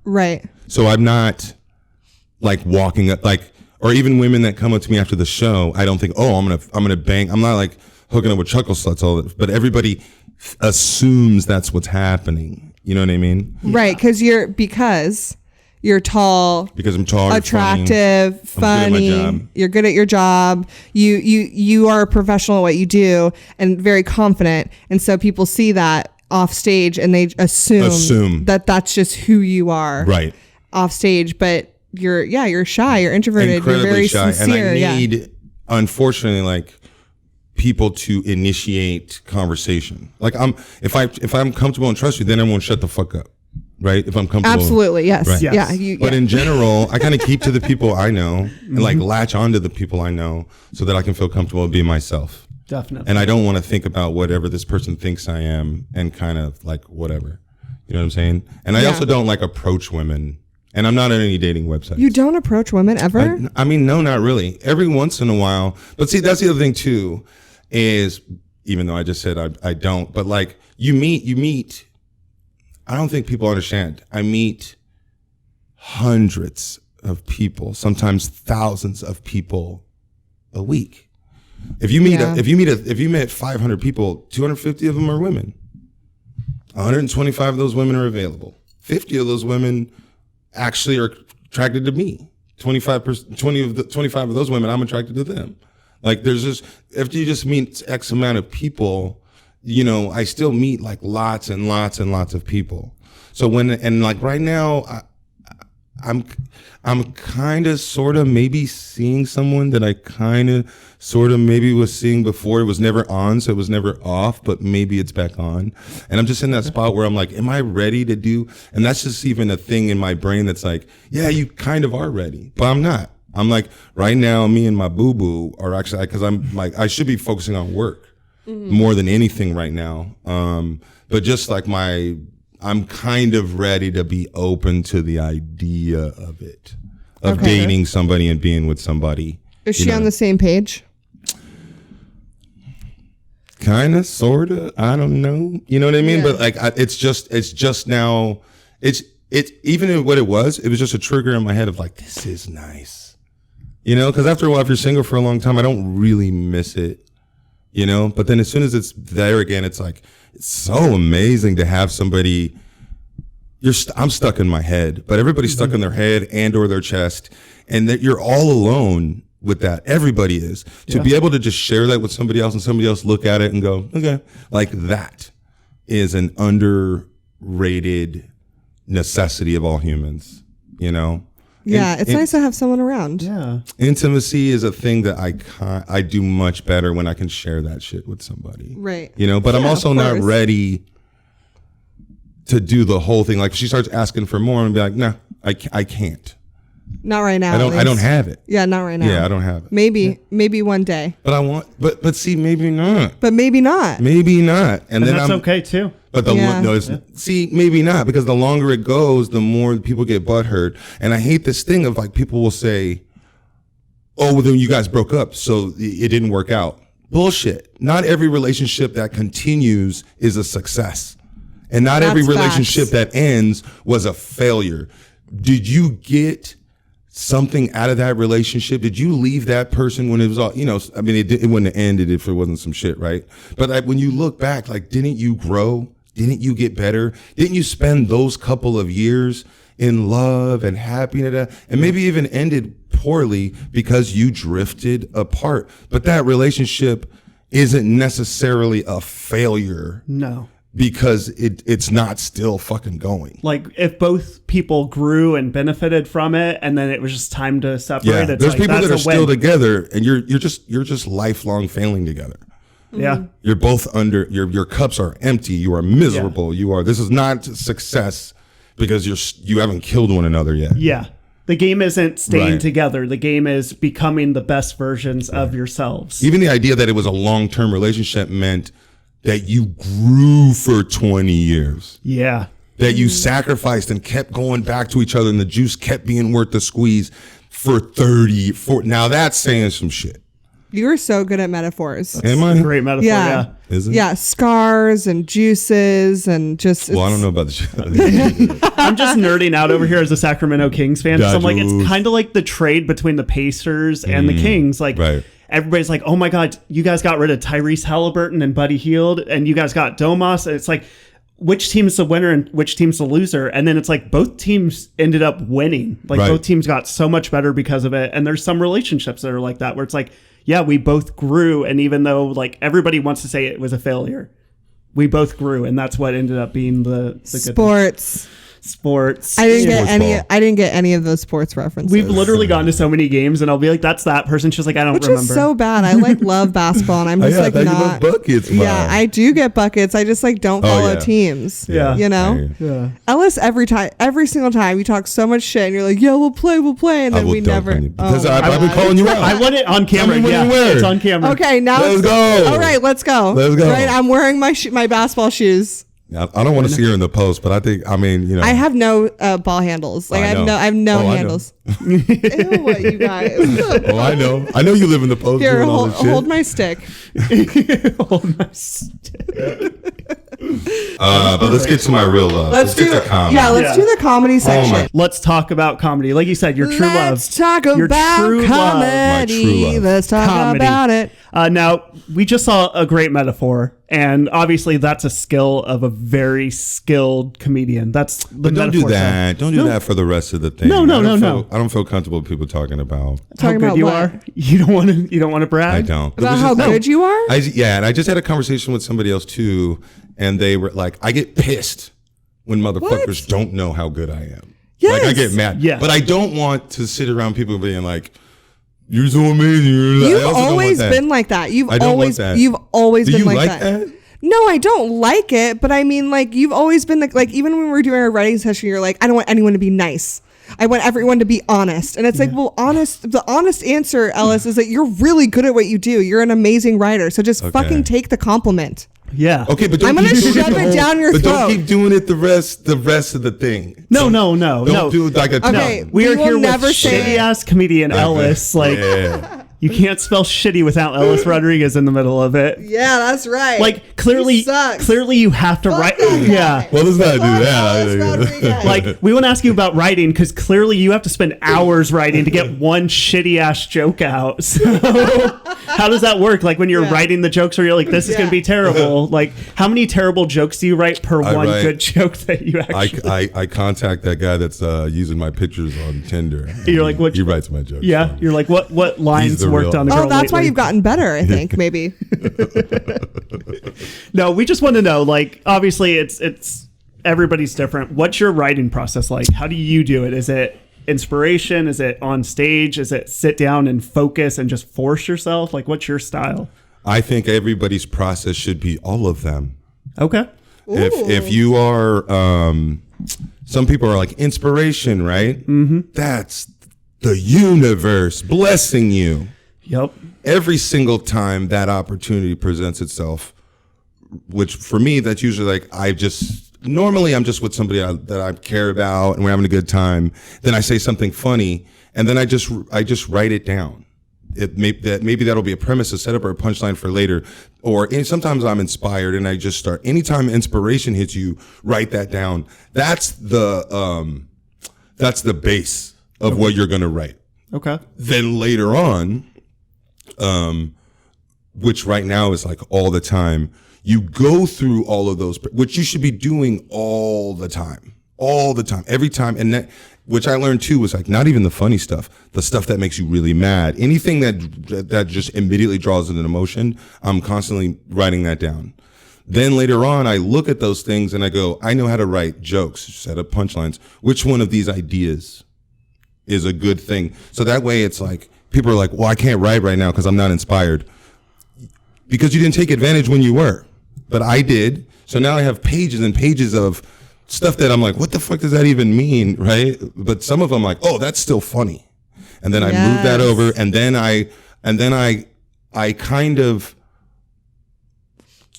Right. So I'm not like walking up, like, or even women that come up to me after the show, I don't think, oh, I'm gonna bang. I'm not like hooking up with chuckle sluts, all that, but everybody assumes that's what's happening. You know what I mean? Right, because you're tall, because I'm tall, attractive, funny. You're good at your job. You are a professional at what you do and very confident, and so people see that off stage and they assume that that's just who you are, right, off stage, but. You're shy, you're introverted, incredibly you're very shy, sincere. And I need, unfortunately, like people to initiate conversation. Like if I'm comfortable and trust you, then I won't shut the fuck up, right? If I'm comfortable, absolutely, yes, right? Yeah. But in general, I kind of keep to the people I know and like latch onto the people I know so that I can feel comfortable and be myself. Definitely. And I don't want to think about whatever this person thinks I am and kind of like whatever. You know what I'm saying? And I also don't like approach women. And I'm not on any dating websites. You don't approach women ever? I mean, no, not really. Every once in a while. But see, that's the other thing too, is even though I just said I don't, but like you meet, I don't think people understand. I meet hundreds of people, sometimes thousands of people a week. If you met 500 people, 250 of them are women. 125 of those women are available. 50 of those women actually are attracted to me. 25 of those women, I'm attracted to them. Like there's just, if you just meet X amount of people, you know, I still meet like lots and lots and lots of people. So like right now, I'm kind of sort of maybe seeing someone that I kind of sort of maybe was seeing before. It was never on, so it was never off, but maybe it's back on. And I'm just in that spot where I'm like, am I ready to do? And that's just even a thing in my brain that's like, yeah, you kind of are ready, but I'm not. I'm like, right now, me and my boo-boo are actually, because I'm like, I should be focusing on work more than anything right now. But just like I'm kind of ready to be open to the idea of it, of dating somebody and being with somebody. Is she on the same page? Kind of, sort of. I don't know. You know what I mean? Yeah. But like, it's just now, it's even what it was just a trigger in my head of like, this is nice. You know, because after a while, if you're single for a long time, I don't really miss it. You know, but then as soon as it's there again, it's like, it's so amazing to have somebody. I'm stuck in my head, but everybody's stuck in their head and or their chest, and that you're all alone with that. Everybody is. To be able to just share that with somebody else and somebody else look at it and go, okay, like that is an underrated necessity of all humans, you know? Yeah, it's nice to have someone around. Yeah. Intimacy is a thing that I do much better when I can share that shit with somebody. Right. You know, but I'm also not ready to do the whole thing. Like if she starts asking for more, I'm gonna be like, no, I can't. Not right now. I don't have it. Yeah, not right now. Yeah, I don't have it. Maybe one day. But I want, but see, maybe not. But maybe not. Maybe not. And then that's okay too. But see, maybe not, because the longer it goes, the more people get butthurt. And I hate this thing of like, people will say, oh, well, then you guys broke up, so it didn't work out. Bullshit. Not every relationship that continues is a success. And not every relationship that ends was a failure. Did you get something out of that relationship? Did you leave that person when it was all, you know, I mean, it wouldn't have ended if it wasn't some shit, right? But like, when you look back, like, didn't you grow? Didn't you get better? Didn't you spend those couple of years in love and happiness, and maybe even ended poorly because you drifted apart? But that relationship isn't necessarily a failure. No. Because it's not still fucking going. Like if both people grew and benefited from it, and then it was just time to separate. Yeah, it's there's like, people that are still together, and you're just lifelong failing together. Yeah, you're both under your cups are empty. You are miserable. Yeah. This is not success because you haven't killed one another yet. Yeah, the game isn't staying together. The game is becoming the best versions of yourselves. Even the idea that it was a long-term relationship meant that you grew for 20 years. Yeah. That you sacrificed and kept going back to each other, and the juice kept being worth the squeeze for 30, 40. Now that's saying some shit. You are so good at metaphors. Am I? Great metaphor, yeah. Is it? Yeah, scars and juices and just... Well, I don't know about the shit. I'm just nerding out over here as a Sacramento Kings fan. So I'm like, it's kind of like the trade between the Pacers and the Kings. Like, everybody's like, oh my God, you guys got rid of Tyrese Halliburton and Buddy Hield, and you guys got Domas. And it's like, which team's the winner and which team's the loser? And then it's like both teams ended up winning. Like both teams got so much better because of it. And there's some relationships that are like that, where it's like, yeah, we both grew. And even though like everybody wants to say it was a failure, we both grew. And that's what ended up being the good sports. Sports. I didn't get any of those sports references. We've literally gone to so many games, and I'll be like, "That's that person." She's like, "I don't remember." Which is so bad. I like love basketball, and I'm just like not. Buckets, yeah, I do get buckets. I just like don't follow teams. Yeah, you know. Yeah. Ellis, every single time you talk so much shit, and you're like, "Yeah, we'll play," and then we never. Because I've been calling you out. I want it on camera. Yeah, it's on camera. Okay, now let's go. All right, let's go. Let's go. Right, I'm wearing my basketball shoes. I don't want to see her in the post, but I mean, I have no ball handles. Like I have no handles. Ew, what you guys? Oh, I know you live in the post. Here, hold my stick. Hold my stick. But let's get to my real love. Let's get to comedy. Yeah, let's do the comedy section. Let's talk about comedy. Like you said, your true love. Let's talk about comedy. My true love. Let's talk about it. Now, we just saw a great metaphor, and obviously that's a skill of a very skilled comedian. That's the But don't do that. Don't do that for the rest of the thing. No. I don't feel comfortable with people talking about how good you are. You don't want to brag. I don't. About how good you are? And I just had a conversation with somebody else too, and they were like, I get pissed when motherfuckers don't know how good I am. Yes. Like I get mad. Yeah. But I don't want to sit around people being like, you're so amazing. You've always been like that. You've always been like that. No, I don't like it, but I mean, like, you've always been like even when we were doing our writing session, you're like, I don't want anyone to be nice. I want everyone to be honest. And it's like, well, the honest answer, Ellis, is that you're really good at what you do. You're an amazing writer. So just fucking take the compliment. Yeah. Okay, but don't I'm gonna shove it down your throat. But don't keep doing it the rest of the thing. No. Don't do it like a okay. No. We are here with never shitty ass comedian Ellis. Like, you can't spell shitty without Ellis Rodriguez in the middle of it. Yeah, that's right. Like clearly you have to write. Yeah. Well, let's not do that. Like we want to ask you about writing because clearly you have to spend hours writing to get one shitty ass joke out. So how does that work? Like when you're writing the jokes where you're like, this is going to be terrible. Like how many terrible jokes do you write per good joke that you actually? I contact that guy that's using my pictures on Tinder. You're like, what? He writes my jokes. Yeah. You're like, what lines worked on a girl that's why lately? you've gotten better, I think, maybe. No, we just want to know, like, obviously it's everybody's different. What's your writing process like? How do you do it? Is it inspiration? Is it on stage? Is it sit down and focus and just force yourself? Like, what's your style? I think everybody's process should be all of them. Okay. If you are, some people are like inspiration, right? Mm-hmm. That's the universe blessing you. Yep. Every single time that opportunity presents itself, which for me, that's usually like, normally I'm just with somebody that I care about and we're having a good time. Then I say something funny and then I just write it down. Maybe that'll be a premise, a setup, or a punchline for later. Or sometimes I'm inspired and I just start. Anytime inspiration hits you, write that down. That's the base of what you're going to write. Okay. Then later on, which right now is like all the time, you go through all of those, which you should be doing all the time, every time. And that, which I learned too, was like not even the funny stuff, the stuff that makes you really mad, anything that just immediately draws an emotion. I'm constantly writing that down. Then later on, I look at those things and I go, I know how to write jokes, set up punchlines. Which one of these ideas is a good thing? So that way it's like, people are like, well, I can't write right now because I'm not inspired. Because you didn't take advantage when you were. But I did. So now I have pages and pages of stuff that I'm like, what the fuck does that even mean, right? But some of them like, oh, that's still funny. And then I move that over and then I kind of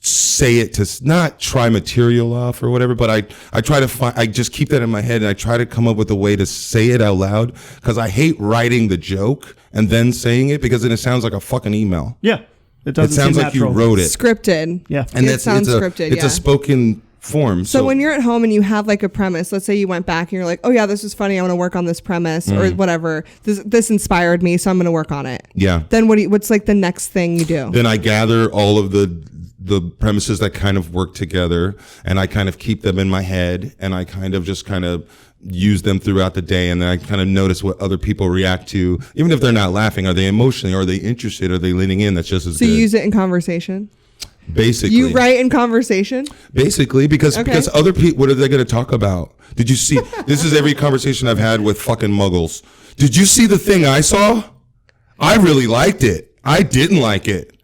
say it to not try material off or whatever, but I try to I just keep that in my head and I try to come up with a way to say it out loud because I hate writing the joke and then saying it because then it sounds like a fucking email. Yeah. It sounds like natural. you wrote it. Scripted. Yeah. And it sounds scripted. It's a spoken form. So when you're at home and you have like a premise, let's say you went back and you're like, oh yeah, this is funny. I want to work on this premise or whatever. This inspired me, so I'm going to work on it. Yeah. Then what's like the next thing you do? Then I gather all of the premises that kind of work together and I kind of keep them in my head and I kind of use them throughout the day and then I kind of notice what other people react to. Even if they're not laughing, are they emotionally? Are they interested? Are they leaning in? That's just as good. So you use it in conversation? Basically. You write in conversation? Basically, because other people, what are they going to talk about? Did you see? This is every conversation I've had with fucking muggles. Did you see the thing I saw? I really liked it. I didn't like it.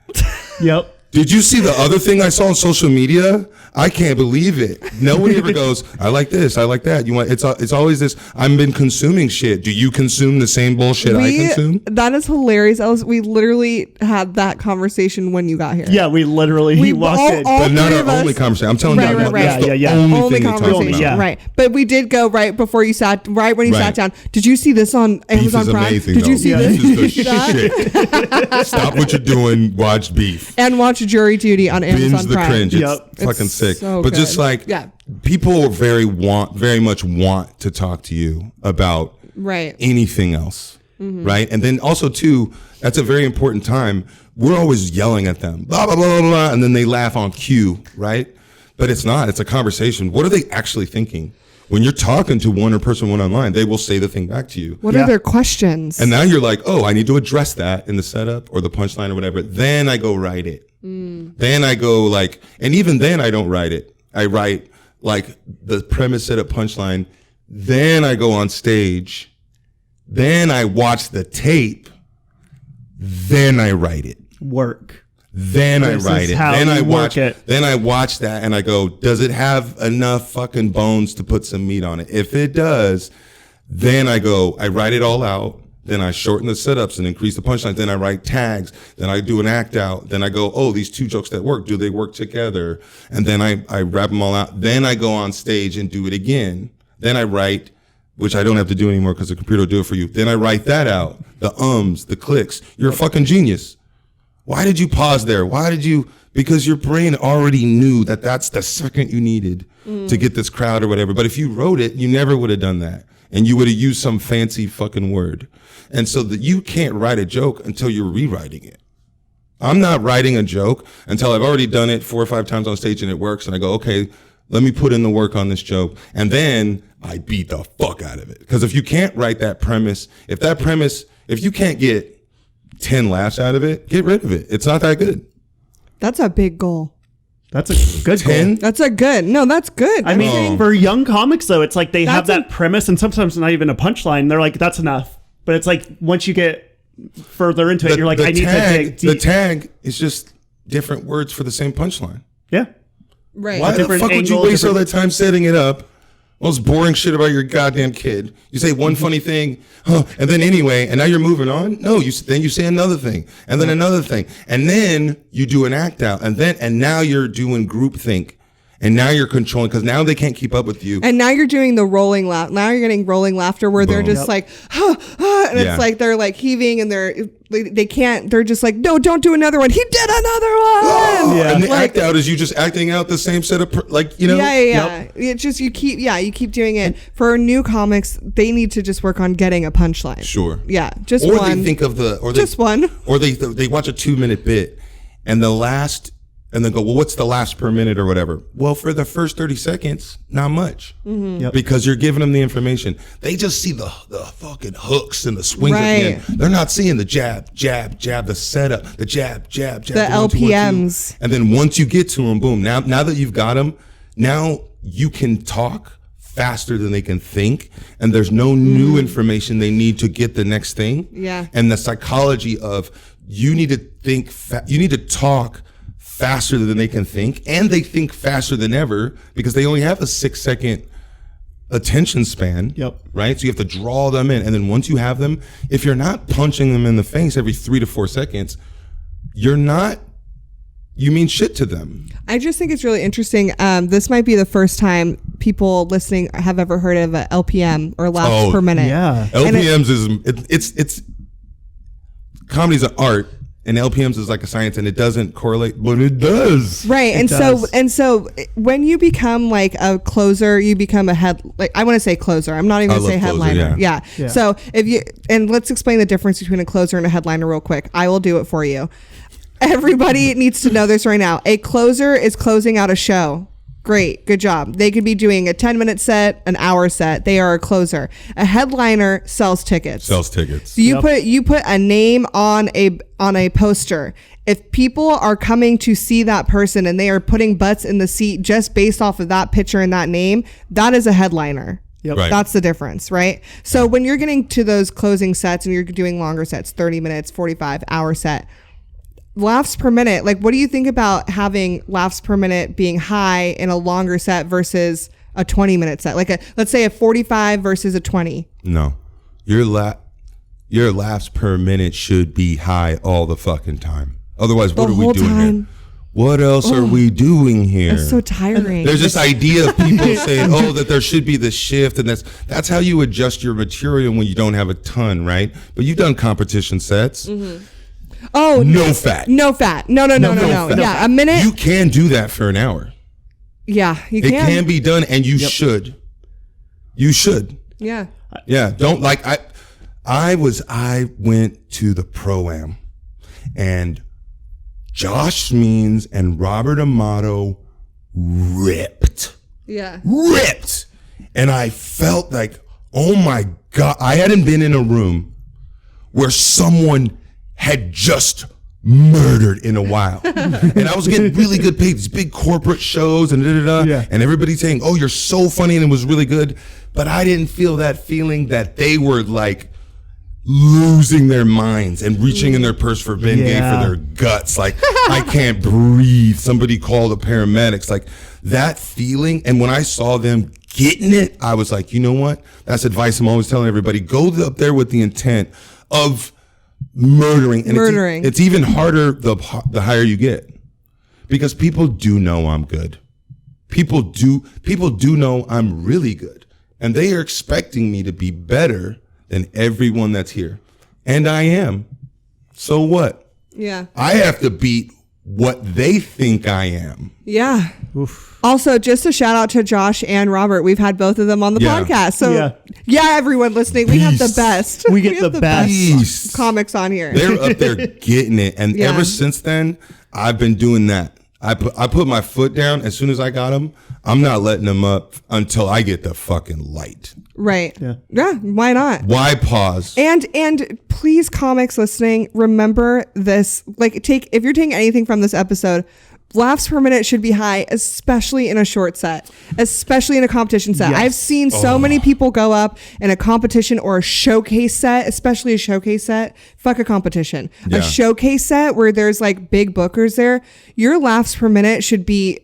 Yep. Did you see the other thing I saw on social media? I can't believe it. Nobody ever goes, I like this, I like that. It's always this, I've been consuming shit. Do you consume the same bullshit I consume? That is hilarious, Ellis. We literally had that conversation when you got here. Yeah, we walked in. But not our only conversation. I'm telling you, that's the only thing we talk about. Yeah. Right. But we did go right before you sat, right when you sat down. Did you see this on Amazon Prime? Amazing, did you see this? This is the shit. Stop what you're doing, watch Beef. And watch Jury Duty on Amazon Binge the Prime. cringe. It's fucking sick. So but good. just like people very much want to talk to you about anything else. Right. And then also too, that's a very important time. We're always yelling at them, blah, blah, blah, blah, blah, and then they laugh on cue. Right. But it's not. It's a conversation. What are they actually thinking? When you're talking to one person online, they will say the thing back to you. What are their questions? And now you're like, oh, I need to address that in the setup or the punchline or whatever. Then I go write it. Then I go and even then I don't write it. I write like the premise, setup, punchline, Then I go on stage. Then I watch the tape. Then I write it. Work. Then I write it. Then I watch it. Then I watch that and I go, does it have enough fucking bones to put some meat on it? If it does, then I go, I write it all out. Then I shorten the setups and increase the punchlines. Then I write tags. Then I do an act out. Then I go, oh, these two jokes that work, do they work together? And then I wrap them all out. Then I go on stage and do it again. Then I write, which I don't have to do anymore because the computer will do it for you. Then I write that out. The the clicks. You're a fucking genius. Why did you pause there? Because your brain already knew that that's the second you needed to get this crowd or whatever. But if you wrote it, you never would have done that. And you would have used some fancy fucking word. And so that you can't write a joke until you're rewriting it. I'm not writing a joke until I've already done it 4 or 5 times on stage and it works. And I go, okay, let me put in the work on this joke. And then I beat the fuck out of it. Because if you can't write that premise, if you can't get 10 laughs out of it, get rid of it. It's not that good. That's a big goal. That's a good 10? goal. That's good. I mean, for young comics, though, it's like they have that premise and sometimes not even a punchline. They're like, that's enough. But it's like once you get further into it, you're like, I need to dig deep. The tag is just different words for the same punchline. Yeah. Right. Why the fuck would you waste all that time setting it up? Most boring shit about your goddamn kid. You say one funny thing, and then anyway, and now you're moving on. No, then you say another thing, and then another thing, and then you do an act out, and now you're doing groupthink, and now you're controlling because now they can't keep up with you. And now you're doing the rolling laugh. Now you're getting rolling laughter where they're just like, and it's like they're like heaving and they can't. They're just like, no, don't do another one. He did another one. And the act out is you just acting out the same set of Yeah. Yep. It's just you keep doing it. For new comics, they need to just work on getting a punchline. Sure. Yeah, just or one. They think of just one. Or they watch a 2-minute bit, and they go, well, what's the last per minute or whatever? Well, for the first 30 seconds, not much. Mm-hmm. Yep. Because you're giving them the information. They just see the fucking hooks and the swings at the end. They're not seeing the jab, the setup, the jab. The LPMs. 1, 2. And then once you get to them, boom. Now that you've got them, now you can talk faster than they can think. And there's no new information they need to get the next thing. Yeah. And the psychology of you need to think, you need to talk faster than they can think, and they think faster than ever because they only have a 6-second attention span. Yep. Right? So you have to draw them in, and then once you have them, if you're not punching them in the face every 3 to 4 seconds, you mean shit to them. I just think it's really interesting. This might be the first time people listening have ever heard of a LPM or laughs per minute. Yeah. LPMs it's comedy's an art. And LPMs is like a science, and it doesn't correlate, but it does. Right, and so when you become like a closer, you become I want to say closer. I'm not even going to say headliner. Closer, yeah. So let's explain the difference between a closer and a headliner real quick. I will do it for you. Everybody needs to know this right now. A closer is closing out a show. Great, good job. They could be doing a 10-minute set, an hour set. They are a closer. A headliner sells tickets. So you put a name on a poster. If people are coming to see that person and they are putting butts in the seat just based off of that picture and that name, that is a headliner. Yep. Right. That's the difference, right? So when you're getting to those closing sets and you're doing longer sets, 30 minutes, 45 hour set, laughs per minute, like what do you think about having laughs per minute being high in a longer set versus a 20-minute set? Like let's say a 45 versus a 20. No. Your laughs per minute should be high all the fucking time. Otherwise, what are we doing here? What else are we doing here? It's so tiring. There's this idea of people saying, that there should be this shift, and that's how you adjust your material when you don't have a ton, right? But you've done competition sets. Mm-hmm. Oh, no fat. No fat. No. Yeah, a minute. You can do that for an hour. Yeah, you can. It can be done, and you should. You should. Yeah. Yeah. Don't like I went to the Pro-Am, and Josh Means and Robert Amato ripped. Yeah. Ripped. And I felt like, oh my God, I hadn't been in a room where someone had just murdered in a while. And I was getting really good paid, these big corporate shows and and everybody saying, oh, you're so funny, and it was really good. but I didn't feel that feeling that they were like losing their minds and reaching in their purse for Bengay for their guts. Like, I can't breathe. Somebody call the paramedics. Like, that feeling. And when I saw them getting it, I was like, you know what? That's advice I'm always telling everybody. Go up there with the intent of murdering. And it's even harder the higher you get. Because people do know I'm good. People do know I'm really good. And they are expecting me to be better than everyone that's here. And I am. So what? Yeah. I have to beat what they think I am. Yeah. Oof. Also, just a shout out to Josh and Robert. We've had both of them on the podcast. So everyone listening, we have the best. We get the best comics on here. They're up there getting it. And ever since then, I've been doing that. I put my foot down as soon as I got them. I'm not letting them up until I get the fucking light. Right. Yeah. Why not? Why pause? And please, comics listening, remember this. Like, if you're taking anything from this episode, laughs per minute should be high, especially in a short set, especially in a competition set. Yes. I've seen so many people go up in a competition or a showcase set, especially a showcase set. Fuck a competition. Yeah. A showcase set where there's like big bookers there. Your laughs per minute should be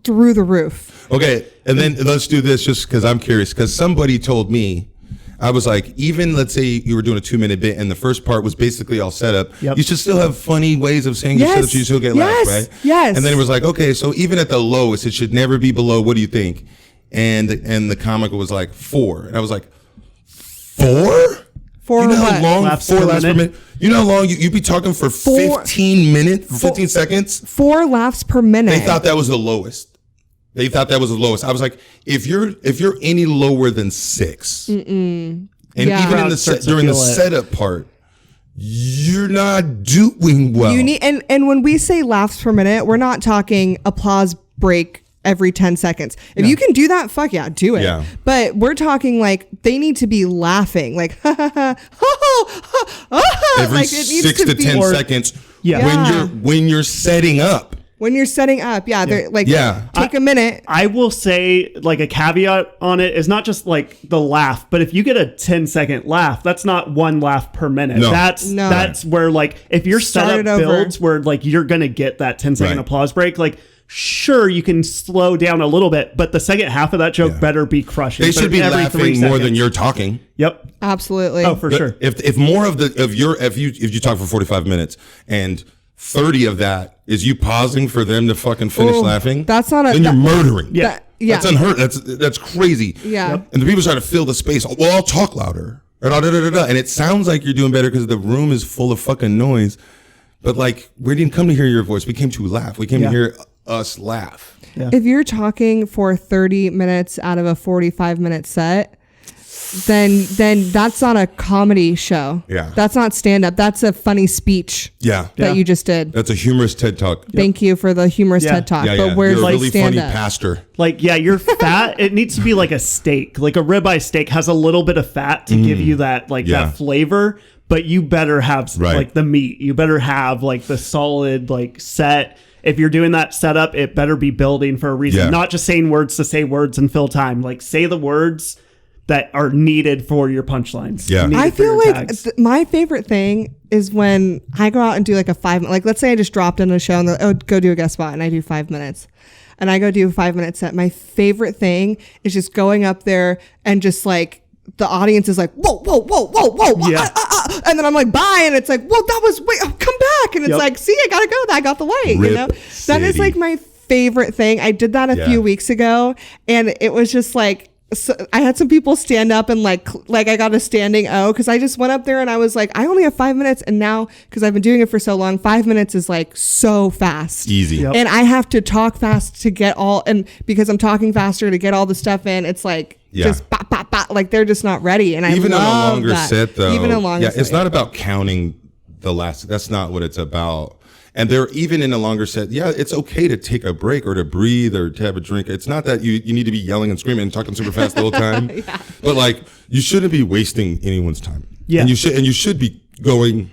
through the roof. Okay. And then let's do this just because I'm curious, because somebody told me, I was like, even let's say you were doing a 2-minute bit and the first part was basically all set up. Yep. You should still have funny ways of saying your setup so you still get laughs, right? Yes. And then it was like, okay, so even at the lowest, it should never be below. What do you think? And the comic was like 4. And I was like, 4? 4 you know how long? Laughs 4 laughs per minute. You know how long you'd be talking for 15 minutes, 15 seconds? 4 laughs per minute. They thought that was the lowest. I was like, if you're any lower than 6, and even in the during the setup part, you're not doing well. You need and when we say laughs per minute, we're not talking applause break every 10 seconds. If you can do that, fuck yeah, do it. Yeah. But we're talking like they need to be laughing, like every like 6 to 10 seconds. When you're setting up. When you're setting up, they're like, take a minute. I will say, like, a caveat on it is not just like the laugh, but if you get a 10-second laugh, that's not 1 laugh per minute. No. That's where, like, if your setup builds where, like, you're going to get that 10-second applause break, like, sure, you can slow down a little bit, but the second half of that joke better be crushing. They should be laughing more than you're talking. Yep. Absolutely. Oh, for sure. If more of if you talk for 45 minutes and 30 of that is you pausing for them to fucking finish laughing, then you're murdering. That's unheard. That's crazy. Yeah. Yep. And the people try to fill the space. Well, I'll talk louder. And it sounds like you're doing better because the room is full of fucking noise. But like, we didn't come to hear your voice. We came to laugh. We came to hear us laugh. Yeah. If you're talking for 30 minutes out of a 45-minute set, then that's not a comedy show. Yeah. That's not stand-up. That's a funny speech. That you just did. That's a humorous TED Talk. Thank you for the humorous TED Talk. But where's you're a really stand-up? Funny pastor. Like, you're fat. It needs to be like a steak. Like a ribeye steak has a little bit of fat to give you that that flavor, but you better have like the meat. You better have like the solid like set. If you're doing that setup, it better be building for a reason. Not just saying words to say words and fill time. Like, say the words that are needed for your punchlines. Yeah. I feel like my favorite thing is when I go out and do like a 5 minute, like let's say I just dropped in a show and go do a guest spot and I do 5 minutes and I go do a 5-minute set. My favorite thing is just going up there and just like, the audience is like, whoa, whoa, whoa, whoa, whoa. Yeah. And then I'm like, bye. And it's like, whoa, that was, wait, come back. And it's like, see, I got to go. I got the light, you know? That is like my favorite thing. I did that a few weeks ago and it was just like, so I had some people stand up and like I got a standing O because I just went up there and I was like, I only have 5 minutes. And now, because I've been doing it for so long, 5 minutes is like so fast. Easy. Yep. And I have to talk fast to get all, and because I'm talking faster to get all the stuff in, it's like, just bop, bop, bop, like they're just not ready. And even I love on a longer that. set though. Even a longer set. It's not about counting the last, that's not what it's about. And they're even in a longer set. Yeah, it's okay to take a break or to breathe or to have a drink. It's not that you need to be yelling and screaming and talking super fast the whole time. But like, you shouldn't be wasting anyone's time. Yeah. And you should be going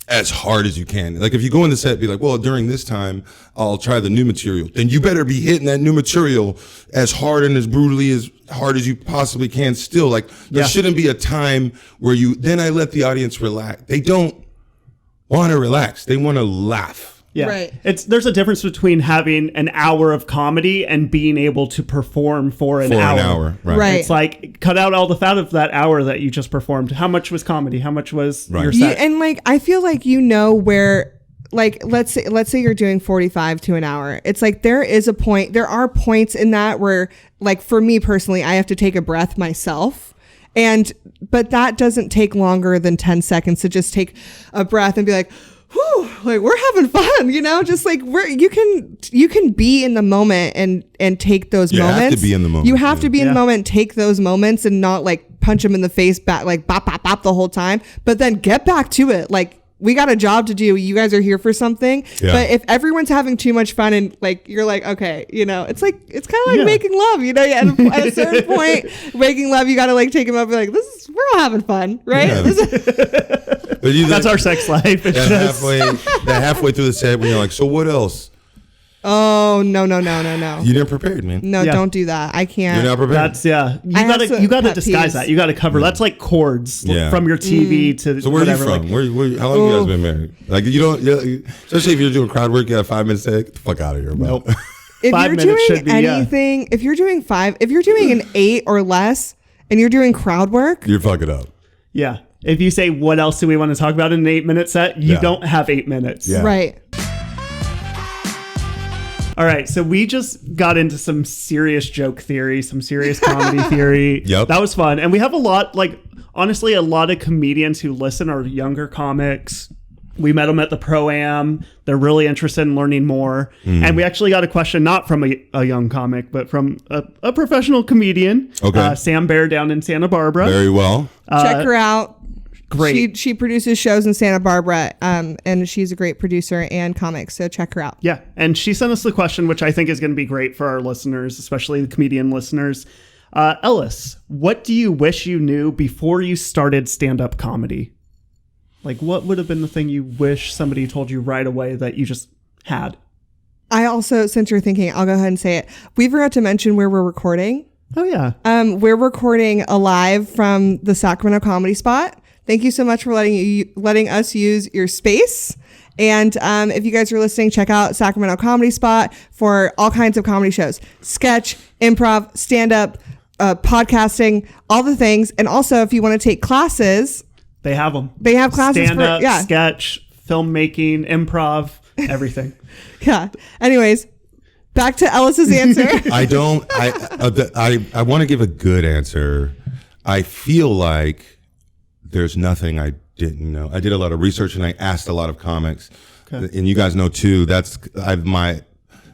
as hard as you can. Like if you go in the set, be like, well, during this time, I'll try the new material. Then you better be hitting that new material as hard and as brutally as hard as you possibly can still. Like there shouldn't be a time where then I let the audience relax. They don't want to relax. They want to laugh. Yeah. Right. There's a difference between having an hour of comedy and being able to perform for an hour. Right. It's like cut out all the fat of that hour that you just performed. How much was comedy? How much was your set? And like I feel like where, like let's say you're doing 45 to an hour. It's like there are points in that where, like for me personally, I have to take a breath myself. But that doesn't take longer than 10 seconds to just take a breath and be like, whew, like we're having fun, just like you can be in the moment and take those moments. You have to be in the moment. You have to be in the moment, take those moments and not like punch them in the face back, like bop, bop, bop the whole time, but then get back to it. Like we got a job to do. You guys are here for something. Yeah. But if everyone's having too much fun and like, you're like, okay, it's like, it's kind of like making love, at a certain point, making love, you got to like take them up and be like, we're all having fun, right? Yeah. That's our sex life. Halfway through the set when you're like, so what else? Oh, no. You didn't prepare, man. No, don't do that. I can't. You're not prepared. That's, you gotta disguise that. You gotta cover. That's like chords from your TV to so where whatever. Are you from? Where how long have you guys been married? Like you don't, especially if you're doing crowd work, you got 5 minutes to get the fuck out of here, bro. Nope. If you're doing anything, if you're doing an 8 or less and you're doing crowd work, you're fucking up. Yeah. If you say, what else do we want to talk about in an 8-minute set? You don't have 8 minutes. Yeah. Right. All right. So we just got into some serious joke theory, some serious comedy theory. Yep. That was fun. And we have a lot of comedians who listen are younger comics. We met them at the Pro-Am. They're really interested in learning more. And we actually got a question, not from a young comic, but from a professional comedian. Okay. Sam Bear down in Santa Barbara. Very well. Check her out. Great. She produces shows in Santa Barbara, and she's a great producer and comic, so check her out. Yeah, and she sent us the question, which I think is going to be great for our listeners, especially the comedian listeners. Ellis, what do you wish you knew before you started stand-up comedy? Like, what would have been the thing you wish somebody told you right away that you just had? I also, since you're thinking, I'll go ahead and say it. We forgot to mention where we're recording. Oh, yeah. We're recording live from the Sacramento Comedy Spot. Thank you so much for letting us use your space. And if you guys are listening, check out Sacramento Comedy Spot for all kinds of comedy shows. Sketch, improv, stand-up, podcasting, all the things. And also, if you want to take classes... They have them. They have classes stand-up, sketch, filmmaking, improv, everything. Yeah. Anyways, back to Ellis's answer. I want to give a good answer. I feel like there's nothing I didn't know. I did a lot of research and I asked a lot of comics. Okay. And you guys know too,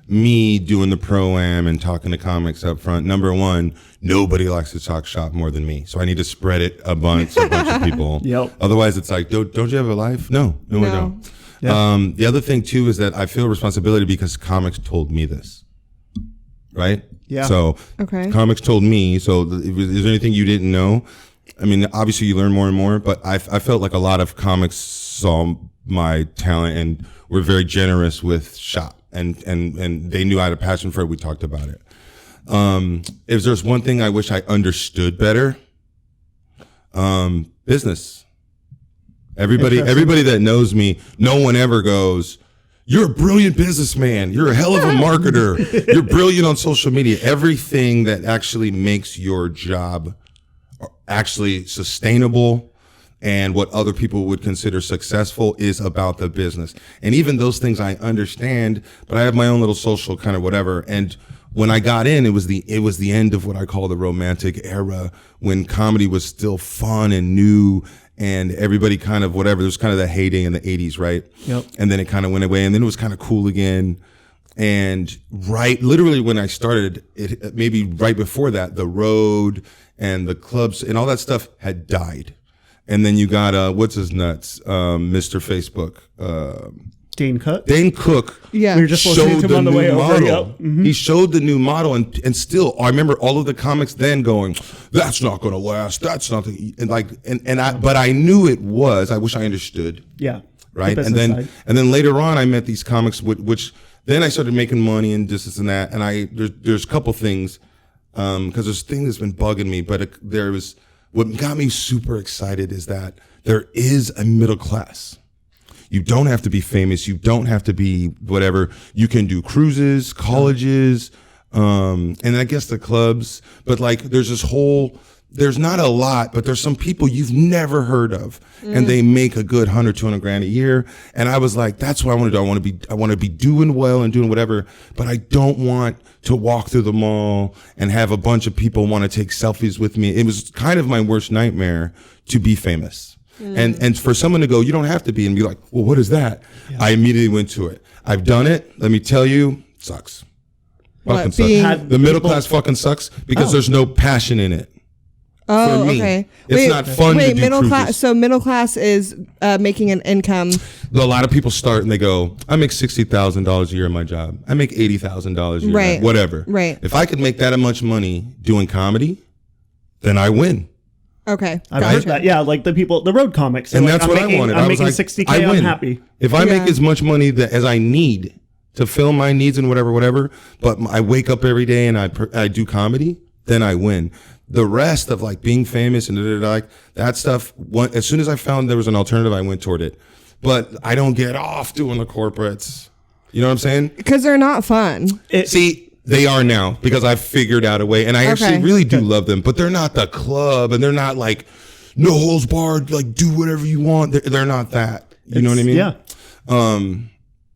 me doing the Pro-Am and talking to comics up front. Number one, nobody likes to talk shop more than me. So I need to spread it a bunch of people. Yep. Otherwise it's like, don't you have a life? No, I don't. Yep. The other thing too is that I feel responsibility because comics told me this. Right? Yeah. So comics told me. So is there anything you didn't know? I mean, obviously you learn more and more, but I felt like a lot of comics saw my talent and were very generous with shop and they knew I had a passion for it. We talked about it. If there's one thing I wish I understood better, business. Everybody that knows me, no one ever goes, you're a brilliant businessman. You're a hell of a marketer. You're brilliant on social media. Everything that actually makes your job actually sustainable and what other people would consider successful is about the business. And even those things I understand, but I have my own little social kind of whatever. And when I got in, it was the end of what I call the romantic era, when comedy was still fun and new and everybody kind of whatever. There was kind of the heyday in the 80s, right? Yep. And then it kind of went away and then it was kind of cool again. And literally when I started, it maybe right before that, the road and the clubs and all that stuff had died. And then you got, what's his nuts? Mr. Facebook. Dane Cook. Dane Cook. Yeah. We were just listening to him on the way over. Yep. Mm-hmm. He showed the new model and still, I remember all of the comics then going, that's not going to last. That's not, but I knew it was. I wish I understood. Yeah. right? And then later on, I met these comics, which then I started making money and this and that. And there's a couple things, because there's a thing that's been bugging me, but what got me super excited is that there is a middle class. You don't have to be famous. You don't have to be whatever. You can do cruises, colleges, and I guess the clubs. But like, there's not a lot, but there's some people you've never heard of, and they make a good 100, 200 grand a year. And I was like, that's what I want to do. I want to be doing well and doing whatever, but I don't want to walk through the mall and have a bunch of people want to take selfies with me. It was kind of my worst nightmare to be famous. And for someone to go, you don't have to be, and be like, well, what is that? Yeah. I immediately went to it. I've done it. Let me tell you, sucks. Fucking sucks. The middle class fucking sucks because there's no passion in it. Oh, okay. It's not fun to do middle cruises. class. So middle class is making an income. A lot of people start and they go, I make $60,000 a year in my job. I make $80,000 a year. Right. Whatever. Right. If I could make that much money doing comedy, then I win. Okay. I've heard that. Yeah, like the road comics. And that's what I wanted. I'm I was making like, $60K, I'm happy. If I make as much money as I need to fill my needs and whatever, but I wake up every day and I do comedy, then I win. The rest of like being famous and like that stuff, as soon as I found there was an alternative, I went toward it. But I don't get off doing the corporates. You know what I'm saying? Because they're not fun. See, they are now because I've figured out a way, and I actually really do love them. But they're not the club, and they're not like no holds barred, like do whatever you want. They're not that. You know what I mean? Yeah.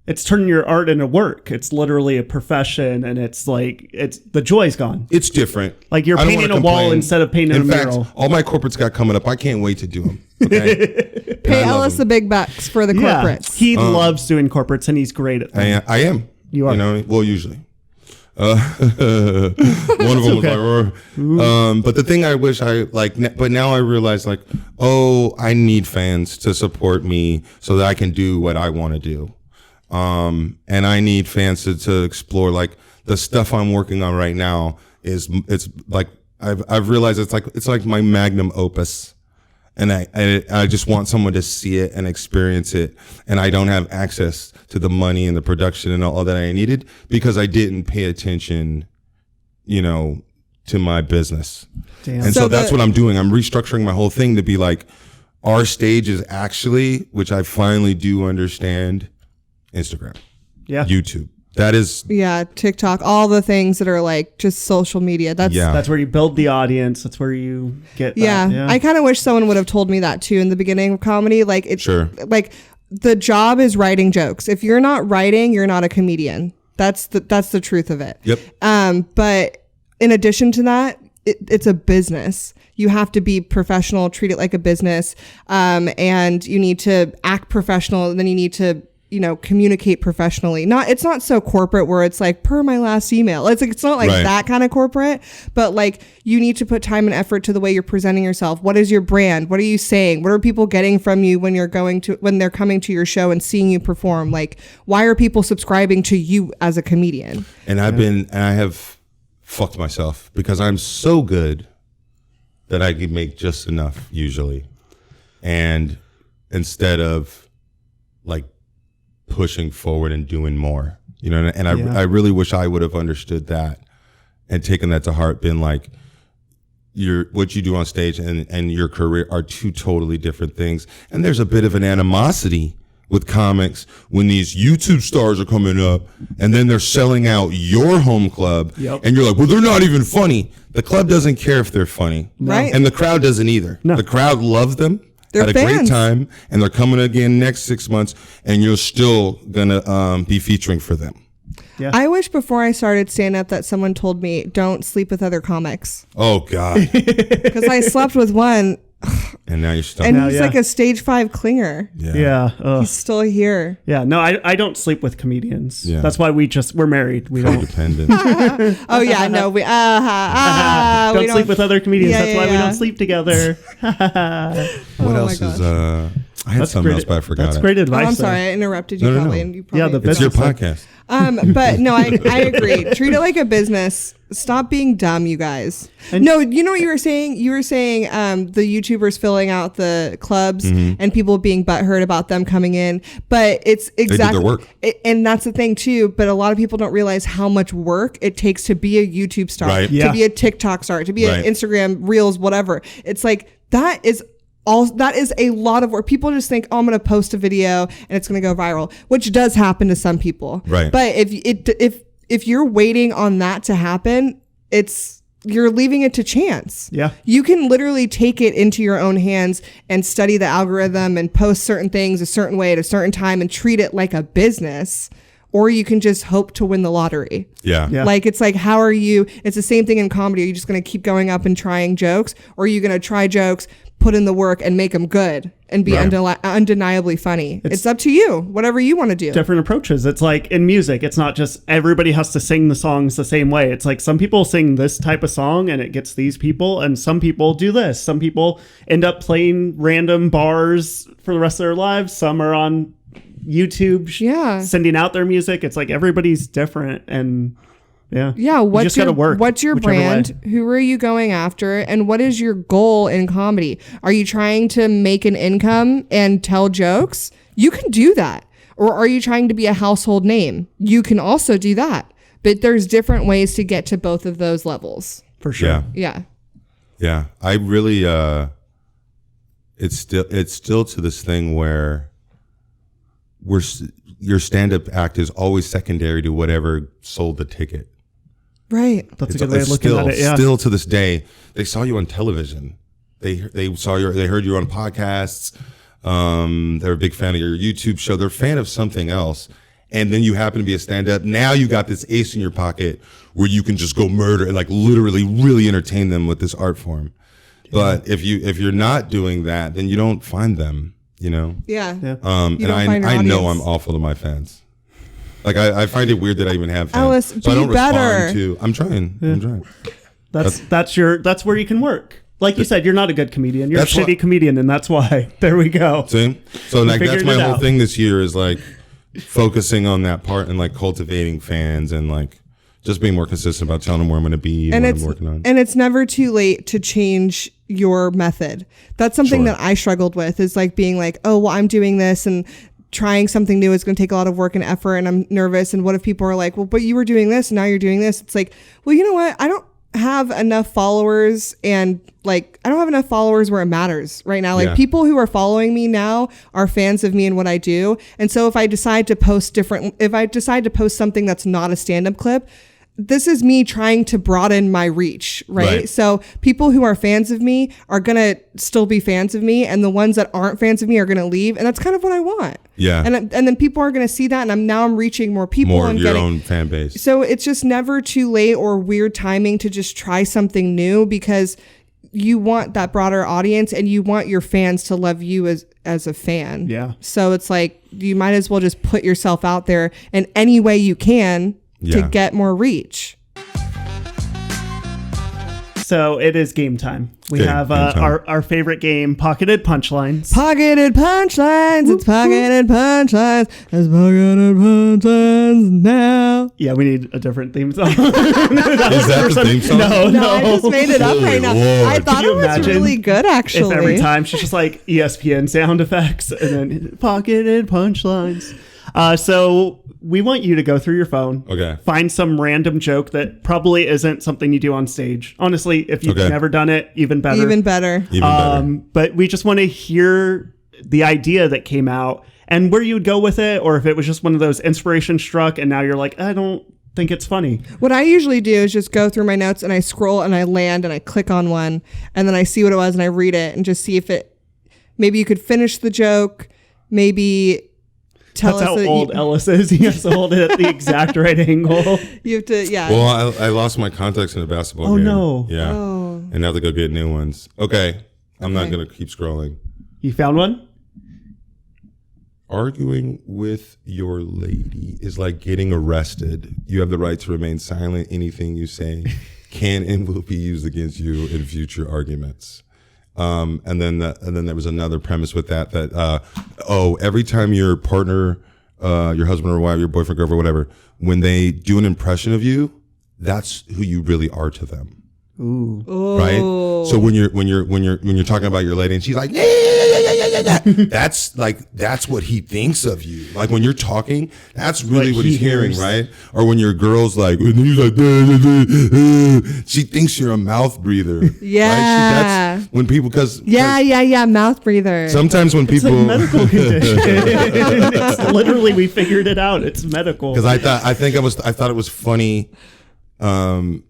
It's turning your art into work. It's literally a profession, and it's like the joy's gone. It's different. Like you're painting a wall instead of painting a mural. In fact, all my corporates got coming up. I can't wait to do them. Okay? Pay Ellis the big bucks for the corporates. He loves doing corporates, and he's great at them. I am. You are. You know, well, usually. One of them was like, but the thing I wish I like, but now I realize like, I need fans to support me so that I can do what I want to do. And I need fans to explore like the stuff I'm working on right now it's like, I've realized it's like my magnum opus. And I just want someone to see it and experience it. And I don't have access to the money and the production and all that I needed because I didn't pay attention, to my business. Damn. And so that's what I'm doing. I'm restructuring my whole thing to be like, our stage is actually, which I finally do understand, Instagram, YouTube. That is TikTok, all the things that are like just social media. That's where you build the audience. That's where you get that. Yeah. I kind of wish someone would have told me that too in the beginning of comedy. Like like the job is writing jokes. If you're not writing, you're not a comedian. That's the truth of it. Yep. But in addition to that, it's a business. You have to be professional, treat it like a business. And you need to act professional, and then you need to communicate professionally. It's not so corporate where it's like per my last email. It's not like that kind of corporate, but like you need to put time and effort to the way you're presenting yourself. What is your brand? What are you saying? What are people getting from you when they're coming to your show and seeing you perform? Like, why are people subscribing to you as a comedian? And I have fucked myself because I'm so good that I can make just enough usually. And instead of like pushing forward and doing more, and I really wish I would have understood that and taken that to heart, been like, what you do on stage and your career are two totally different things. And there's a bit of an animosity with comics when these YouTube stars are coming up and then they're selling out your home club. Yep. And you're like, well, they're not even funny. The club doesn't care if they're funny. Right. And the crowd doesn't either. No. The crowd loves them. They're had a great time, and they're coming again next 6 months, and you're still gonna be featuring for them. Yeah. I wish before I started stand-up that someone told me, don't sleep with other comics. Oh, God. Because I slept with one. And now you're stuck. And he's like a stage 5 clinger. Yeah. He's still here. Yeah. No, I don't sleep with comedians. Yeah. That's why we're married. We don't. Codependent. Oh, yeah. No, we don't sleep with other comedians. That's why we don't sleep together. What else is I had something else, but I forgot. That's great advice. I'm sorry, I interrupted you. No. And you probably It's your podcast. But no, I agree. Treat it like a business. Stop being dumb, you guys. And no, you know what you were saying? You were saying the YouTubers filling out the clubs and people being butthurt about them coming in. But it's exactly they do their work. And that's the thing too. But a lot of people don't realize how much work it takes to be a YouTube star, Right. to be a TikTok star, to be an Instagram Reels, whatever. It's like that is a lot of work. People just think, oh, I'm going to post a video and it's going to go viral, which does happen to some people. Right. But if you're waiting on that to happen, you're leaving it to chance. Yeah. You can literally take it into your own hands and study the algorithm and post certain things a certain way at a certain time and treat it like a business. Or you can just hope to win the lottery. Yeah. Like, it's like, it's the same thing in comedy. Are you just going to keep going up and trying jokes? Or are you going to try jokes, put in the work and make them good and be undeniably funny? It's up to you, whatever you want to do. Different approaches. It's like in music, it's not just everybody has to sing the songs the same way. It's like some people sing this type of song and it gets these people, and some people do this. Some people end up playing random bars for the rest of their lives. Some are on YouTube sending out their music. It's like everybody's different, and what's your brand? Who are you going after? And what is your goal in comedy? Are you trying to make an income and tell jokes? You can do that. Or are you trying to be a household name? You can also do that. But there's different ways to get to both of those levels. For sure. Yeah. I really it's still to this thing where your stand-up act is always secondary to whatever sold the ticket. Right. That's a good way of looking at it. Yeah. Still to this day, they saw you on television. They heard you on podcasts. They're a big fan of your YouTube show. They're a fan of something else. And then you happen to be a stand-up. Now you got this ace in your pocket where you can just go murder and like literally really entertain them with this art form. Yeah. But if you're not doing that, then you don't find them. You know? Yeah. And I know I'm awful to my fans. Like I find it weird that I even have fans. Ellis, so I don't better. respond to. I'm trying. Yeah. I'm trying. That's where you can work. Like you said, you're not a good comedian. You're a shitty comedian, and that's why. There we go. See? So like that's my whole thing this year is like focusing on that part and like cultivating fans and like just being more consistent about telling them where I'm going to be and what I'm working on. And it's never too late to change your method. That's something that I struggled with, is like being like, oh, well, I'm doing this and trying something new is going to take a lot of work and effort and I'm nervous. And what if people are like, well, but you were doing this and now you're doing this? It's like, well, you know what? I don't have enough followers, and like I don't have enough followers where it matters right now. Like people who are following me now are fans of me and what I do. And so if I decide to post something that's not a stand-up clip, this is me trying to broaden my reach, right? So people who are fans of me are going to still be fans of me, and the ones that aren't fans of me are going to leave. And that's kind of what I want. Yeah. And then people are going to see that, and I'm reaching more people. More of your own fan base. So it's just never too late or weird timing to just try something new, because you want that broader audience and you want your fans to love you as a fan. Yeah. So it's like, you might as well just put yourself out there in any way you can to get more reach. So it is game time. We have our favorite game, Pocketed Punchlines. Pocketed Punchlines. It's Pocketed Punchlines. It's Pocketed Punchlines now. Yeah, we need a different theme song. Is that the theme song? No. I just made it up right now. Lord. I thought it was really good, actually. If every time she's just like ESPN sound effects and then Pocketed Punchlines. So we want you to go through your phone, find some random joke that probably isn't something you do on stage. Honestly, if you've never done it, even better. Even better. But we just want to hear the idea that came out and where you would go with it, or if it was just one of those inspiration struck and now you're like, I don't think it's funny. What I usually do is just go through my notes and I scroll and I land and I click on one and then I see what it was and I read it and just see if maybe you could finish the joke, maybe... That's how old Ellis is. He has to hold it at the exact right angle. You have to, Well, I lost my contacts in a basketball game. Oh, no. Yeah. Oh. And now to go get new ones. Okay. I'm not going to keep scrolling. You found one? Arguing with your lady is like getting arrested. You have the right to remain silent. Anything you say can and will be used against you in future arguments. And then there was another premise with that every time your partner, your husband or wife, your boyfriend, girlfriend, whatever, when they do an impression of you, that's who you really are to them. Ooh. Right. So when you're talking about your lady and she's like, yeah. That's what he thinks of you. Like when you're talking, that's really what he's hearing, right? Or when your girl's like, and he's like, she thinks you're a mouth breather. Yeah. Right? That's when people, yeah, mouth breather. Sometimes when It's people, a medical condition. It's literally, we figured it out. It's medical. because I thought it was funny. I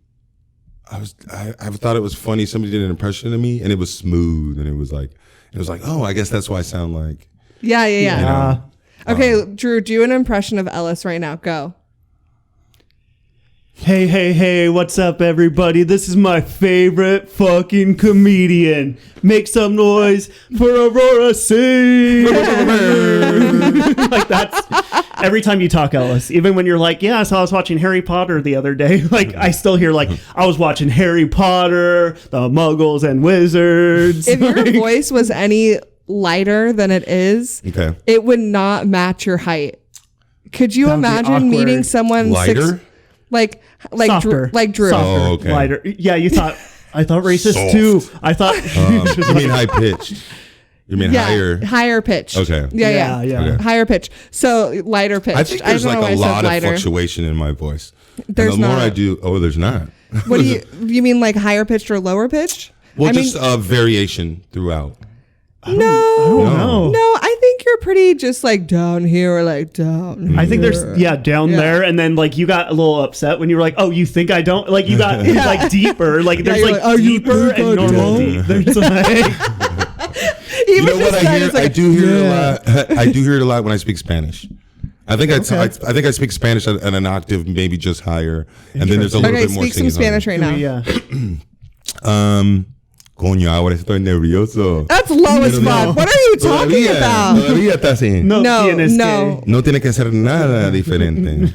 thought it was funny. Somebody did an impression of me, and it was smooth, and it was like, oh, I guess that's why I sound like. Yeah. You know? Okay, Drew, do an impression of Ellis right now. Go. Hey, what's up, everybody? This is my favorite fucking comedian. Make some noise for Aurora C. Like that's every time you talk, Ellis. Even when you're like, yeah, so I was watching Harry Potter the other day. Like I still hear like, I was watching Harry Potter, the Muggles and Wizards. If your voice was any lighter than it is, Okay. it would not match your height. Could you That would be imagine meeting awkward. someone Lighter? like Softer. Drew? Softer, Oh, okay. lighter. Yeah, I thought racist Soft. too. I thought You mean high pitched? You mean higher pitched. Okay. Yeah. Okay. Higher pitch. So lighter pitched. I think there's don't like know why a I said lot of lighter. fluctuation in my voice. There's and the more not. I do, there's not. What do you mean like higher pitched or lower pitched? Well, I just variation throughout. No, no. I think you're pretty just like down here or like down. I think there's down Yeah. there, and then like you got a little upset when you were like, oh, you think I don't? Like you got like deeper, like there's you're like, like, oh, you deeper think I and normal. don't? There's like You know what I hear? I do hear it a lot. I do hear it a lot when I speak Spanish. I think I think I speak Spanish at an octave, maybe just higher, and then there's a little Okay, bit more. speak some singing on Spanish right now. yeah. Coño, ahora estoy nervioso. That's low as fuck. What are you talking about? Todavía está así. No, No, tienes no. que- No tiene que hacer nada diferente.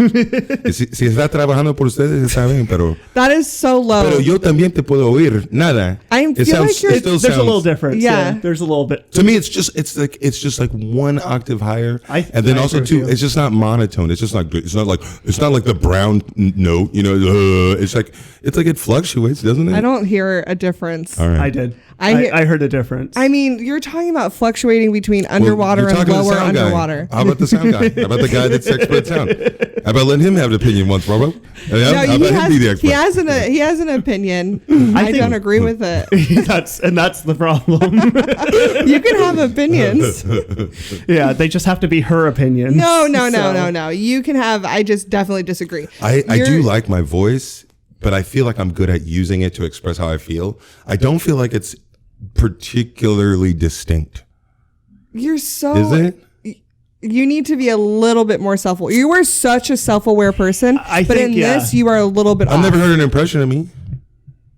Si estás trabajando por ustedes, está bien, pero That is so low. yo también te puedo oír. Nada. I feel like you're- still There's a little sounds- difference. Yeah. Yeah. There's a little bit. To me, it's just like one octave higher, and then I also agree too, with you. it's just not monotone. It's just like it's not like the brown note. You know, it's like it fluctuates, doesn't it? I don't hear a difference. All right. I did. I- I heard a difference. I mean, you're talking about fluctuating between Well, underwater you're and talking to the lower sound guy. underwater. How about the sound guy? How about the guy that's expert at sound? How about letting him have an opinion once, bro? How No, about him be the expert? he has an opinion. I don't agree with it. that's the problem. You can have opinions. Yeah, they just have to be her opinions. No. So- You can have. I just definitely disagree. I do You're- like my voice, but I feel like I'm good at using it to express how I feel. I don't feel like it's particularly distinct. You're so. Is it? You need to be a little bit more self-aware. You are such a self-aware person, I but think, in this, you are a little bit I've off. never heard an impression of me.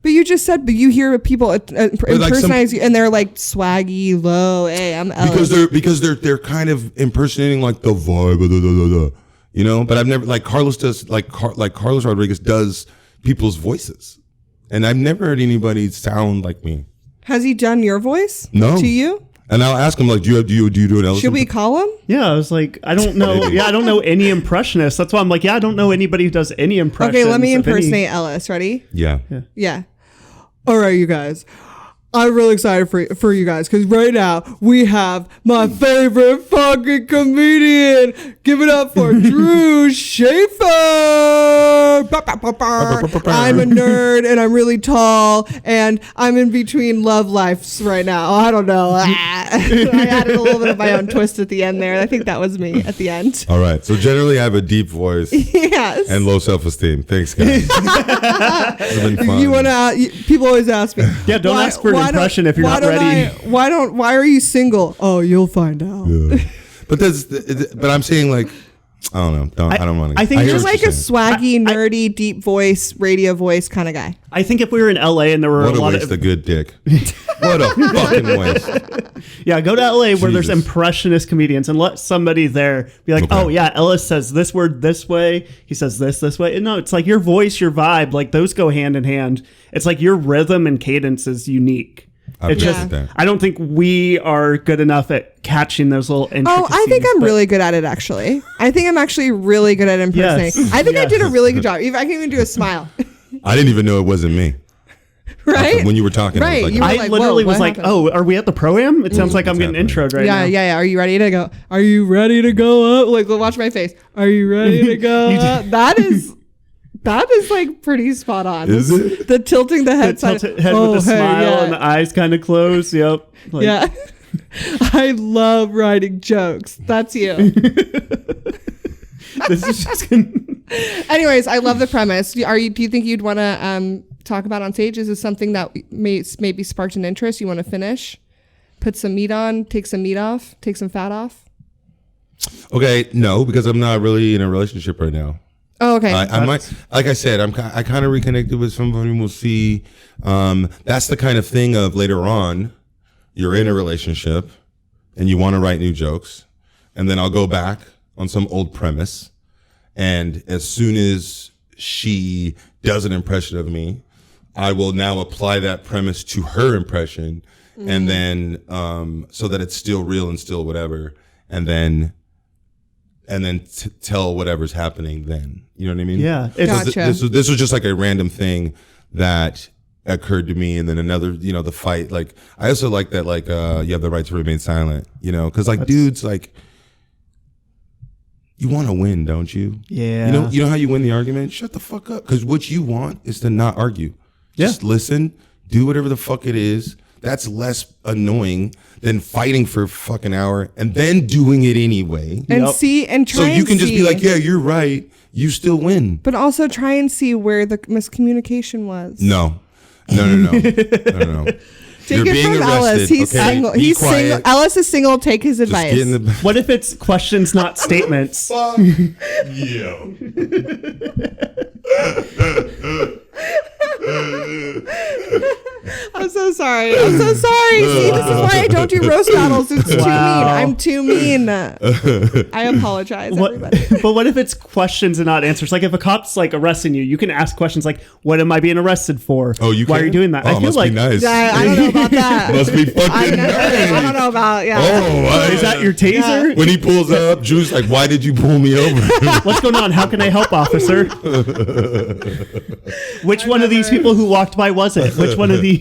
But you just said, but you hear people impersonate you, and they're like swaggy, low. Hey, I'm Ellis. Because they're kind of impersonating like the vibe, you know. But I've never like Carlos does like Carlos Rodriguez does people's voices, and I've never heard anybody sound like me. Has he done your voice? No. To you? And I'll ask him like, do you do an Ellis? Should we call him? Yeah, I was like, I don't know. Yeah, I don't know any impressionists. That's why I'm like, yeah, I don't know anybody who does any impressions. Okay, let me of any- impersonate Ellis. Ready? Yeah. Yeah. All right, you guys. I'm really excited for you guys because right now we have my favorite fucking comedian. Give it up for Drew Schaefer. I'm a nerd and I'm really tall and I'm in between love lives right now. I don't know. I added a little bit of my own twist at the end there. I think that was me at the end. All right. So generally, I have a deep voice Yes. and low self-esteem. Thanks, guys. It's been fun. You want to? People always ask me. Yeah, don't ask for an impression if you're not ready. Why are you single? Oh, you'll find out. Yeah. But I'm saying like, I don't know. I don't want to. I think You're hear like a swaggy, nerdy, deep voice, radio voice kind of guy. I think if we were in LA and there were What a a lot waste of of good dick. What a fucking waste. yeah, go to LA where there's Jesus. impressionist comedians and let somebody there be like, Okay. oh yeah, Ellis says this word this way, he says this way. And no, it's like your voice, your vibe, like those go hand in hand. It's like your rhythm and cadence is unique. It's just, I don't think we are good enough at catching those little intricacies. Oh, I think I'm really good at it, actually. I think I'm actually really good at impersonating. Yes. I think I did a really good job. I can even do a smile. I didn't even know it wasn't me. Right? When you were talking, right. I literally was like, oh, are we at the pro-am? It sounds like I'm getting introed right now. Yeah. Are you ready to go? Are you ready to go up? Like, watch my face. Are you ready to go up? That is like pretty spot on. Is it? The tilting the head Head with a smile and the eyes kind of closed. Yep. Like, yeah. I love writing jokes. That's you. This is just Anyways, I love the premise. Do you think you'd want to talk about on stage? Is this something that maybe sparked an interest? You want to finish? Put some meat on, take some meat off, take some fat off? Okay, no, because I'm not really in a relationship right now. Oh, okay. I might, like I said, I kind of reconnected with somebody. We'll see. That's the kind of thing of later on, you're in a relationship and you want to write new jokes, and then I'll go back on some old premise, and as soon as she does an impression of me, I will now apply that premise to her impression, and then so that it's still real and still whatever, and then tell whatever's happening then. You know what I mean? Yeah. Gotcha. This was just like a random thing that occurred to me, and then another, the fight. Like, I also like that, like, you have the right to remain silent, because like dudes, like, you want to win, don't you? Yeah. You know how you win the argument? Shut the fuck up. Because what you want is to not argue. Yeah. Just listen, do whatever the fuck it is. That's less annoying than fighting for a fucking hour and then doing it anyway. And see, and try so you can see, just be like, yeah, you're right. You still win. But also try and see where the miscommunication was. No. Take You're it being from arrested. Ellis. He's Okay? single. Be He's quiet. single. Ellis is single. Take his Just advice. get in the What if it's questions, not statements? fuck you. I'm so sorry. See, this is why I don't do roast battles. It's too mean. I'm too mean. I apologize, everybody. But what if it's questions and not answers? Like if a cop's like arresting you, you can ask questions like, "What am I being arrested for? Oh, you Why can? are you doing that?" Oh, I feel must like be nice. I don't know about that. Must be fucking nice. I don't know about, yeah. Oh, is that your taser? when he pulls up, Drew's like, "Why did you pull me over?" What's going on? How can I help, officer? Which one of these people who walked by was it? Which one of these?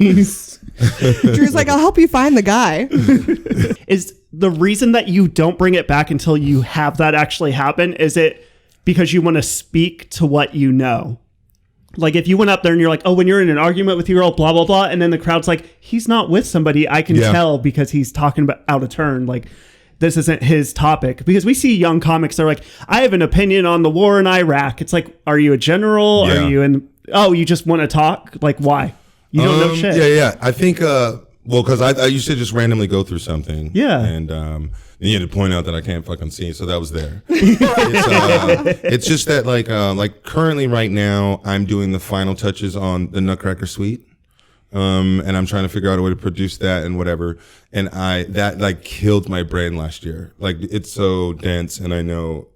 Drew's like, I'll help you find the guy. Is the reason that you don't bring it back until you have that actually happen, is it because you want to speak to what you know? Like if you went up there and you're like, oh, when you're in an argument with your girl, blah, blah, blah. And then the crowd's like, he's not with somebody. I can tell because he's talking about out of turn. Like this isn't his topic. Because we see young comics that are like, I have an opinion on the war in Iraq. It's like, are you a general? Yeah. Are you in? Oh, you just want to talk? Like why? You don't know shit. Yeah. I think, because I used to just randomly go through something. Yeah. And you had to point out that I can't fucking see, so that was there. It's just that, like currently right now, I'm doing the final touches on the Nutcracker Suite. And I'm trying to figure out a way to produce that and whatever. And that like killed my brain last year. Like it's so dense, and I know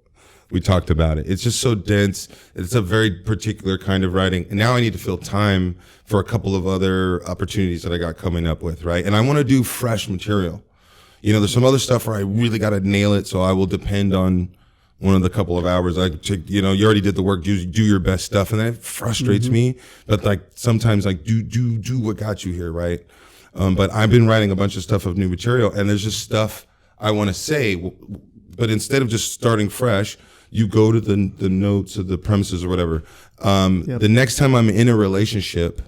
we talked about it. It's just so dense. It's a very particular kind of writing. And now I need to fill time for a couple of other opportunities that I got coming up with, right? And I want to do fresh material. There's some other stuff where I really got to nail it, so I will depend on one of the couple of hours. You already did the work, do your best stuff, and that frustrates me. But like sometimes, like do what got you here, right? But I've been writing a bunch of stuff of new material, and there's just stuff I want to say. But instead of just starting fresh, you go to the notes of the premises or whatever. The next time I'm in a relationship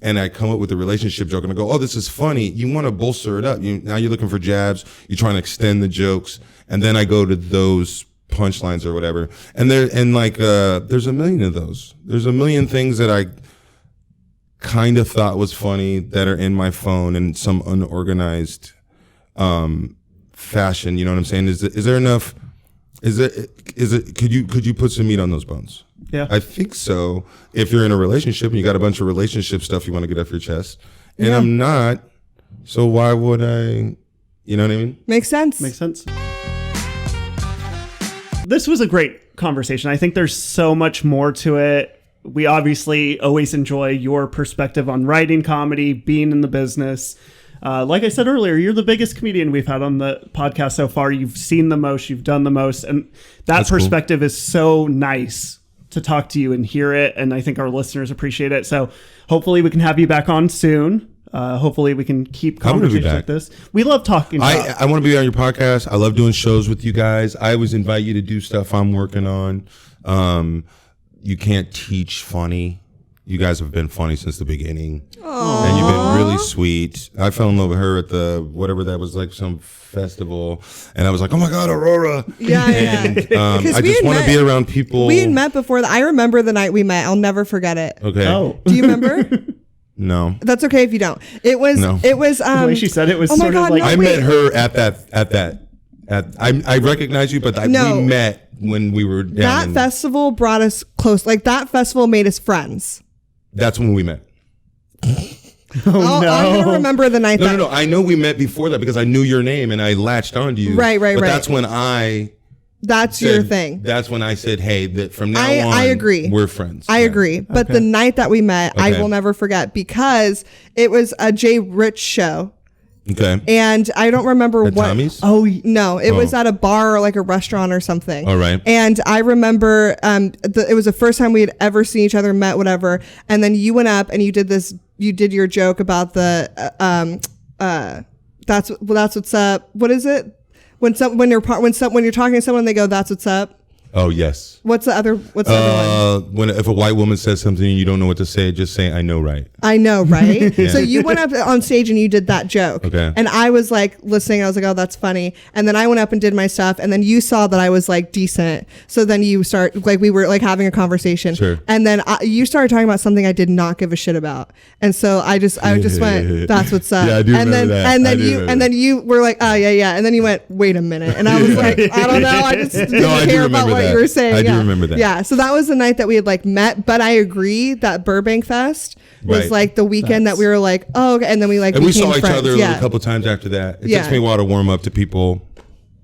and I come up with a relationship joke and I go, oh, this is funny, you want to bolster it up. Now you're looking for jabs. You're trying to extend the jokes. And then I go to those punchlines or whatever. And there's a million of those. There's a million things that I kind of thought was funny that are in my phone in some unorganized fashion. You know what I'm saying? Is there enough? Could you put some meat on those bones? Yeah, I think so. If you're in a relationship and you got a bunch of relationship stuff you want to get off your chest, and I'm not, so why would I? You know what I mean? Makes sense. This was a great conversation. I think there's so much more to it we obviously always enjoy your perspective on writing comedy, being in the business. Like I said earlier, you're the biggest comedian we've had on the podcast so far. You've seen the most, you've done the most, and that perspective is so nice to talk to you and hear it. And I think our listeners appreciate it. So hopefully we can have you back on soon. Hopefully we can keep conversations like this. We love talking about. I want to be on your podcast. I love doing shows with you guys. I always invite you to do stuff I'm working on. You can't teach funny. You guys have been funny since the beginning. Aww. And you've been really sweet. I fell in love with her at the, whatever that was, like some festival. And I was like, oh my God, Aurora. Yeah, and, I just want to be around people. We had met before. I remember the night we met. I'll never forget it. Okay. Oh. Do you remember? No. That's okay if you don't. It was, the way she said it was sort of like. I met her I recognize you, but we met when we were down. That festival brought us close. Like that festival made us friends. That's when we met. No. I'm going to remember the night. No. I know we met before that because I knew your name and I latched onto you. Right. That's when your thing. That's when I said, hey, that from now on, I agree. We're friends. I agree. But the night that we met, I will never forget because it was a Jay Rich show. Okay. And I don't remember at what. Tommy's? Oh, no. It was at a bar or like a restaurant or something. All right. And I remember it was the first time we had ever seen each other, met, whatever. And then you went up and you did your joke about the, that's what's up. What is it? When you're talking to someone, they go, that's what's up. Oh, yes. What's the other one? If a white woman says something and you don't know what to say, just say, I know, right? I know, right? Yeah. So you went up on stage and you did that joke. Okay. And I was like listening. I was like, oh, that's funny. And then I went up and did my stuff. And then you saw that I was like decent. So then you start, like we were like having a conversation. Sure. And then you started talking about something I did not give a shit about. And so I just went, that's what's up. Yeah, I do remember that. And then you were like, oh, yeah. And then you went, wait a minute. And I was like, I don't know. I just didn't care about what you were saying. I do remember that. Yeah. So that was the night that we had like met. But I agree that Burbank Fest was like the weekend that we were like, oh, okay. And then we like, and we saw each friends. other a couple times after that. It takes me a while to warm up to people.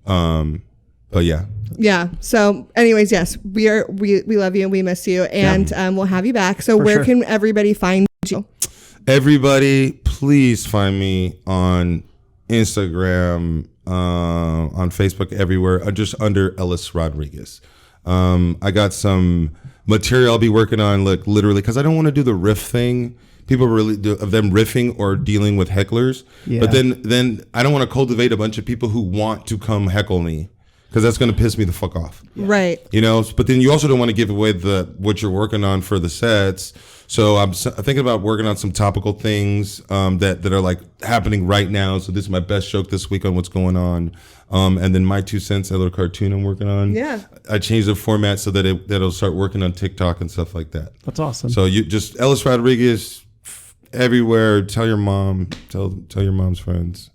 But yeah. Yeah. So anyways, yes, we love you and we miss you and we'll have you back. So where can everybody find you? Everybody, please find me on Instagram, on Facebook, everywhere, just under Ellis Rodriguez. I got some material I'll be working on, like literally, because I don't want to do the riff thing. People really do of them riffing or dealing with hecklers. Yeah. But then I don't want to cultivate a bunch of people who want to come heckle me, because that's going to piss me the fuck off. Right. You know, but then you also don't want to give away what you're working on for the sets. So I'm thinking about working on some topical things that are like happening right now. So this is my best joke this week on what's going on. And then my 2 cents, a little cartoon I'm working on. Yeah. I changed the format so that it'll start working on TikTok and stuff like that. That's awesome. So you just Ellis Rodriguez everywhere. Tell your mom. Tell your mom's friends.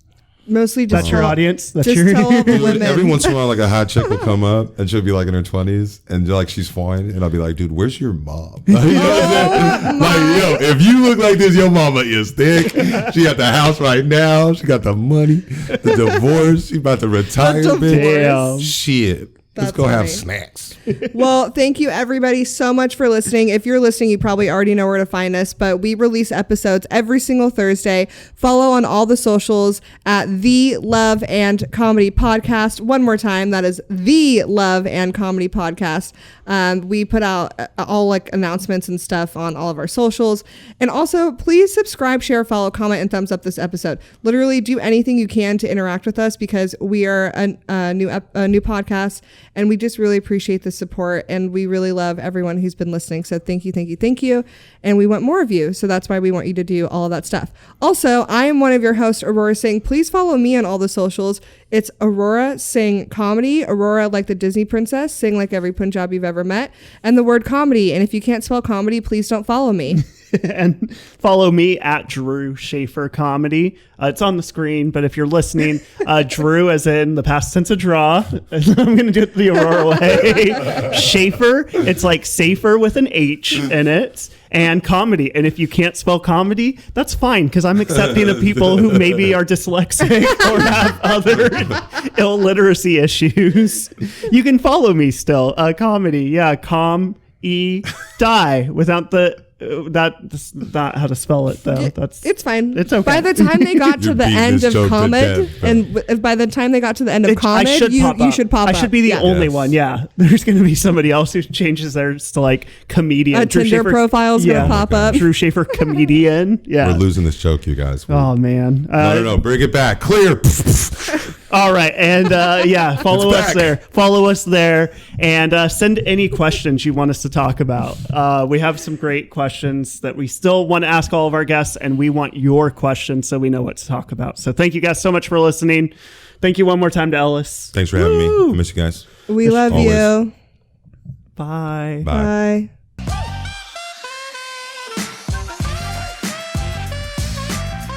Mostly just that's your audience. That's just your tell all the women. Every once in a while, like a hot chick will come up and she'll be like in her 20s and like she's fine, and I'll be like, dude, where's your mom? Like, yo, if you look like this, your mama is thick. She got the house right now. She got the money, the divorce. She about to retire. Damn. Shit. Let's go have snacks. Well, thank you everybody so much for listening. If you're listening, you probably already know where to find us, but we release episodes every single Thursday. Follow on all the socials at The Love and Comedy Podcast. One more time, that is The Love and Comedy Podcast. We put out all like announcements and stuff on all of our socials. And also, please subscribe, share, follow, comment, and thumbs up this episode. Literally do anything you can to interact with us, because we are a new podcast. And we just really appreciate the support, and we really love everyone who's been listening. So thank you. And we want more of you. So that's why we want you to do all of that stuff. Also, I am one of your hosts, Aurora Singh. Please follow me on all the socials. It's Aurora Singh Comedy. Aurora like the Disney princess, Singh like every Punjab you've ever met, and the word comedy. And if you can't spell comedy, please don't follow me. And follow me at Drew Schaefer Comedy. It's on the screen, but if you're listening, Drew as in the past tense of draw. I'm going to do it the Aurora way. Schaefer, it's like safer with an H in it. And comedy. And if you can't spell comedy, that's fine, because I'm accepting of people who maybe are dyslexic or have other illiteracy issues. You can follow me still. Comedy. Yeah, die without the that's not how to spell it though. It's fine. It's okay. By the time they got to the end of comment, and by the time they got to the end of comment, you should pop up. I should be the only one. Yeah, there's going to be somebody else who changes theirs to like comedian. A Tinder profile's going to pop up. Drew Schaefer comedian. Yeah, we're losing this joke, you guys. Oh man. No, bring it back. Clear. All right, and follow us there. Follow us there, and send any questions you want us to talk about. We have some great questions that we still want to ask all of our guests, and we want your questions so we know what to talk about. So thank you guys so much for listening. Thank you one more time to Ellis. Thanks for having me. I miss you guys. We love you. Bye. Bye.